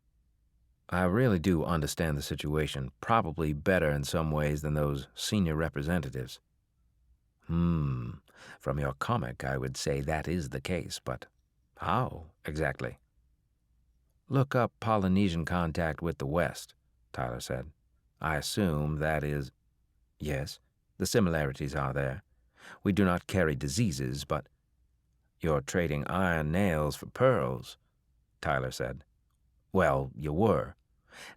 I really do understand the situation, probably better in some ways than those senior representatives. From your comic, I would say that is the case, but how exactly? Look up Polynesian contact with the West, Tyler said. I assume that is... Yes, the similarities are there. We do not carry diseases, but... You're trading iron nails for pearls, Tyler said. Well, you were.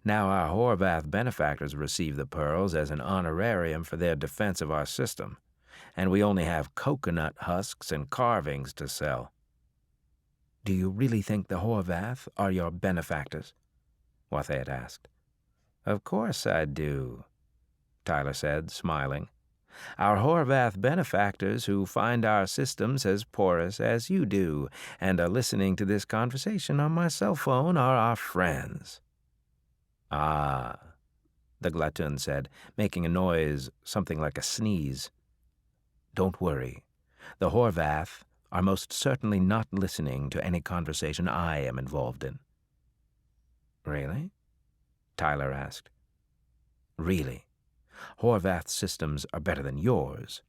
Now our Horvath benefactors receive the pearls as an honorarium for their defense of our system, and we only have coconut husks and carvings to sell. Do you really think the Horvath are your benefactors? Wathet asked. Of course I do, Tyler said, smiling. Our Horvath benefactors who find our systems as porous as you do and are listening to this conversation on my cell phone are our friends. Ah, the Glattun said, making a noise something like a sneeze. Don't worry. The Horvath are most certainly not listening to any conversation I am involved in. Really? Tyler asked. Really. Horvath systems are better than yours.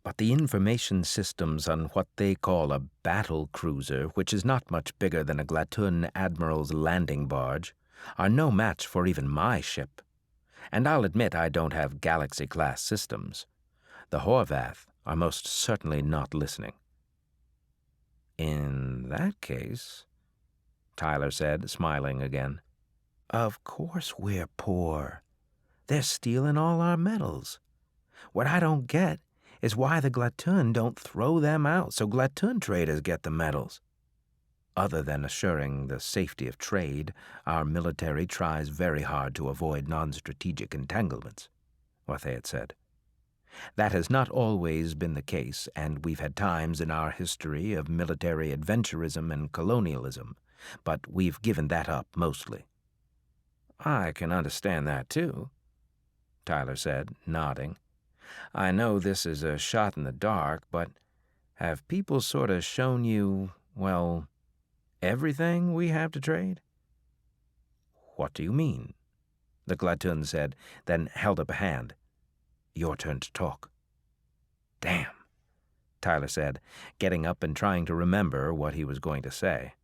But the information systems on what they call a battle cruiser, which is not much bigger than a Glattun admiral's landing barge, are no match for even my ship. And I'll admit I don't have Galaxy-class systems. The Horvath are most certainly not listening. In that case, Tyler said, smiling again, of course we're poor. They're stealing all our metals. What I don't get is why the Glattun don't throw them out so Glattun traders get the metals. Other than assuring the safety of trade, our military tries very hard to avoid non-strategic entanglements, Wathet said. That has not always been the case, and we've had times in our history of military adventurism and colonialism, but we've given that up mostly. I can understand that, too, Tyler said, nodding. I know this is a shot in the dark, but have people sort of shown you, well, everything we have to trade? What do you mean? The Glattun said, then held up a hand. Your turn to talk. Damn, Tyler said, getting up and trying to remember what he was going to say.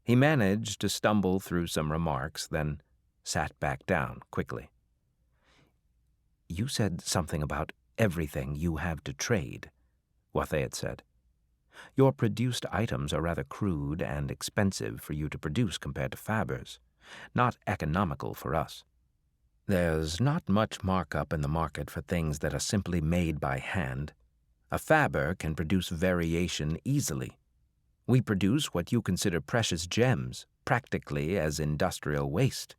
He managed to stumble through some remarks, then sat back down quickly. You said something about everything you have to trade, Wathet said. Your produced items are rather crude and expensive for you to produce compared to fabbers, not economical for us. There's not much markup in the market for things that are simply made by hand. A fabber can produce variation easily. We produce what you consider precious gems, practically as industrial waste.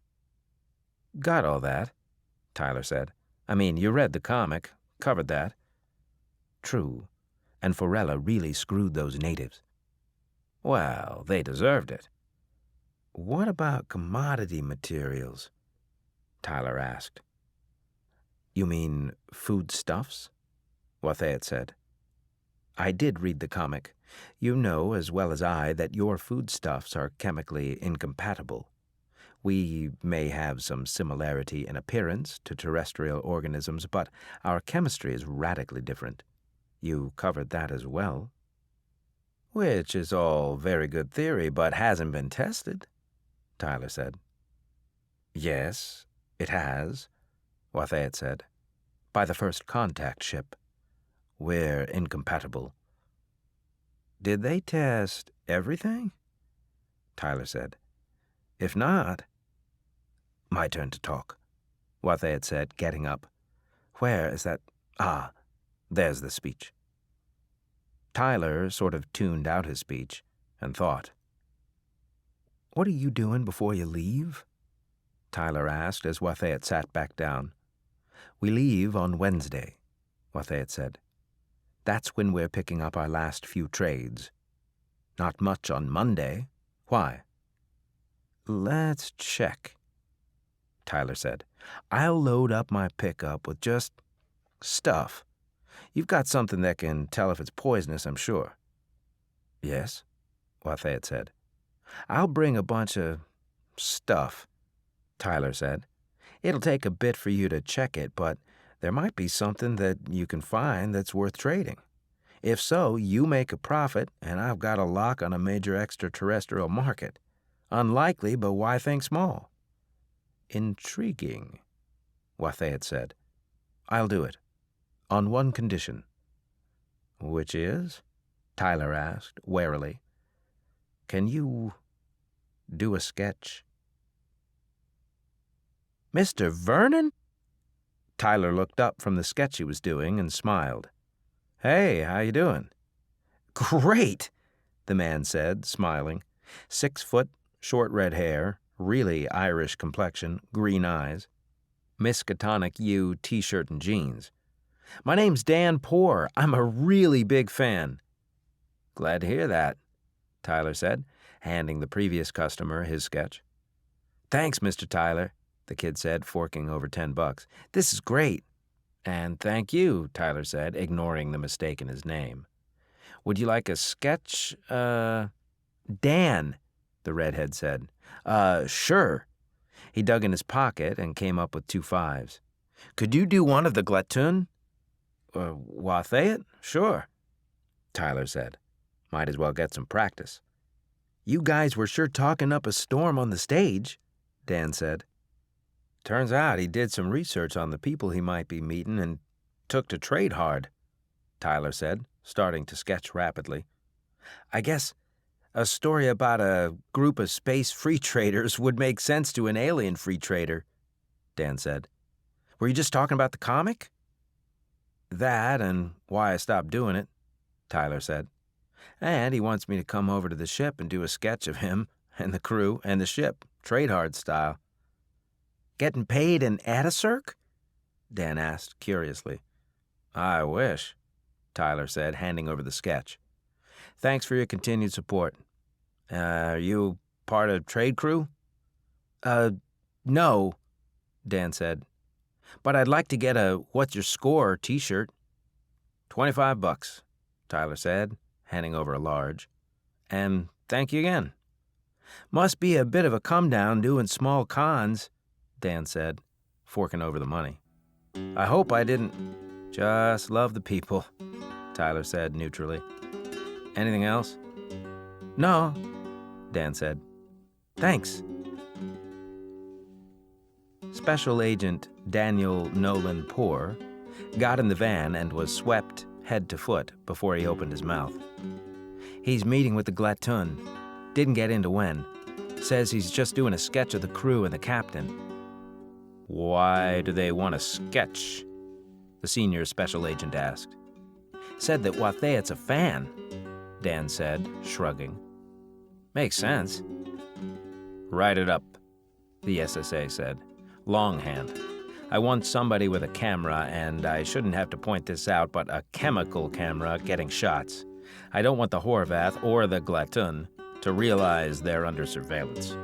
Got all that, Tyler said. I mean, you read the comic, covered that. True, and Forella really screwed those natives. Well, they deserved it. What about commodity materials? Tyler asked. You mean foodstuffs? Wathet said. I did read the comic. You know as well as I that your foodstuffs are chemically incompatible. We may have some similarity in appearance to terrestrial organisms, but our chemistry is radically different. You covered that as well. Which is all very good theory, but hasn't been tested, Tyler said. Yes, it has, Wathet said. by the first contact ship. We're incompatible. Did they test everything? Tyler said. If not... My turn to talk, Wathay had said, getting up. Where is that? Ah, there's the speech. Tyler sort of tuned out his speech and thought. What are you doing before you leave? Tyler asked as Wathay had sat back down. We leave on Wednesday, Wathay had said. That's when we're picking up our last few trades. Not much on Monday. Why? Let's check, Tyler said. I'll load up my pickup with just stuff. You've got something that can tell if it's poisonous, I'm sure. Yes, Wathay had said. I'll bring a bunch of stuff, Tyler said. It'll take a bit for you to check it, but there might be something that you can find that's worth trading. If so, you make a profit, and I've got a lock on a major extraterrestrial market. Unlikely, but why think small? Intriguing, Wathay had said. I'll do it, on one condition. Which is? Tyler asked, warily. Can you do a sketch? Mr. Vernon? Tyler looked up from the sketch he was doing and smiled. Hey, how you doing? Great, the man said, smiling. 6 foot, short red hair, really Irish complexion, green eyes. Miskatonic U t-shirt and jeans. My name's Dan Poor. I'm a really big fan. Glad to hear that, Tyler said, handing the previous customer his sketch. Thanks, Mr. Tyler, the kid said, forking over $10. This is great. And thank you, Tyler said, ignoring the mistake in his name. Would you like a sketch? Dan, the redhead said. Sure. He dug in his pocket and came up with 2 5s. Could you do one of the Glatun? Wathayat? Sure, Tyler said. Might as well get some practice. You guys were sure talking up a storm on the stage, Dan said. Turns out he did some research on the people he might be meeting and took to trade hard, Tyler said, starting to sketch rapidly. I guess a story about a group of space free traders would make sense to an alien free trader, Dan said. Were you just talking about the comic? That and why I stopped doing it, Tyler said. And he wants me to come over to the ship and do a sketch of him and the crew and the ship, trade hard style. Getting paid in Atacirc? Dan asked curiously. I wish, Tyler said, handing over the sketch. Thanks for your continued support. Are you part of trade crew? No, Dan said. But I'd like to get a What's Your Score t-shirt. $25, Tyler said, handing over a large. And thank you again. Must be a bit of a come-down doing small cons, Dan said, forking over the money. I hope I didn't. Just love the people, Tyler said neutrally. Anything else? No, Dan said. Thanks. Special Agent Daniel Nolan Poor got in the van and was swept head to foot before he opened his mouth. He's meeting with the Glatun. Didn't get into when. Says he's just doing a sketch of the crew and the captain. Why do they want a sketch? The senior special agent asked. Said that Wathayat's a fan, Dan said, shrugging. Makes sense. Write it up, the SSA said. Longhand. I want somebody with a camera, and I shouldn't have to point this out, but a chemical camera getting shots. I don't want the Horvath or the Glatun to realize they're under surveillance.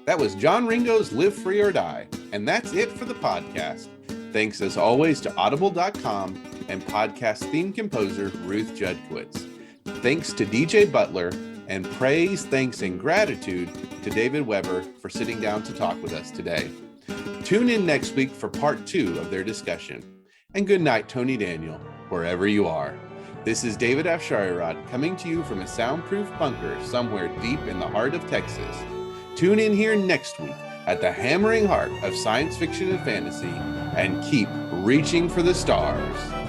That was John Ringo's Live Free or Die, and that's it for the podcast. Thanks as always to Audible.com and podcast theme composer Ruth Judkowitz. Thanks to DJ Butler, and praise, thanks, and gratitude to David Weber for sitting down to talk with us today. Tune in next week for part 2 of their discussion. And good night, Tony Daniel, wherever you are. This is David Afsharirad coming to you from a soundproof bunker somewhere deep in the heart of Texas. Tune in here next week at the hammering heart of science fiction and fantasy and keep reaching for the stars.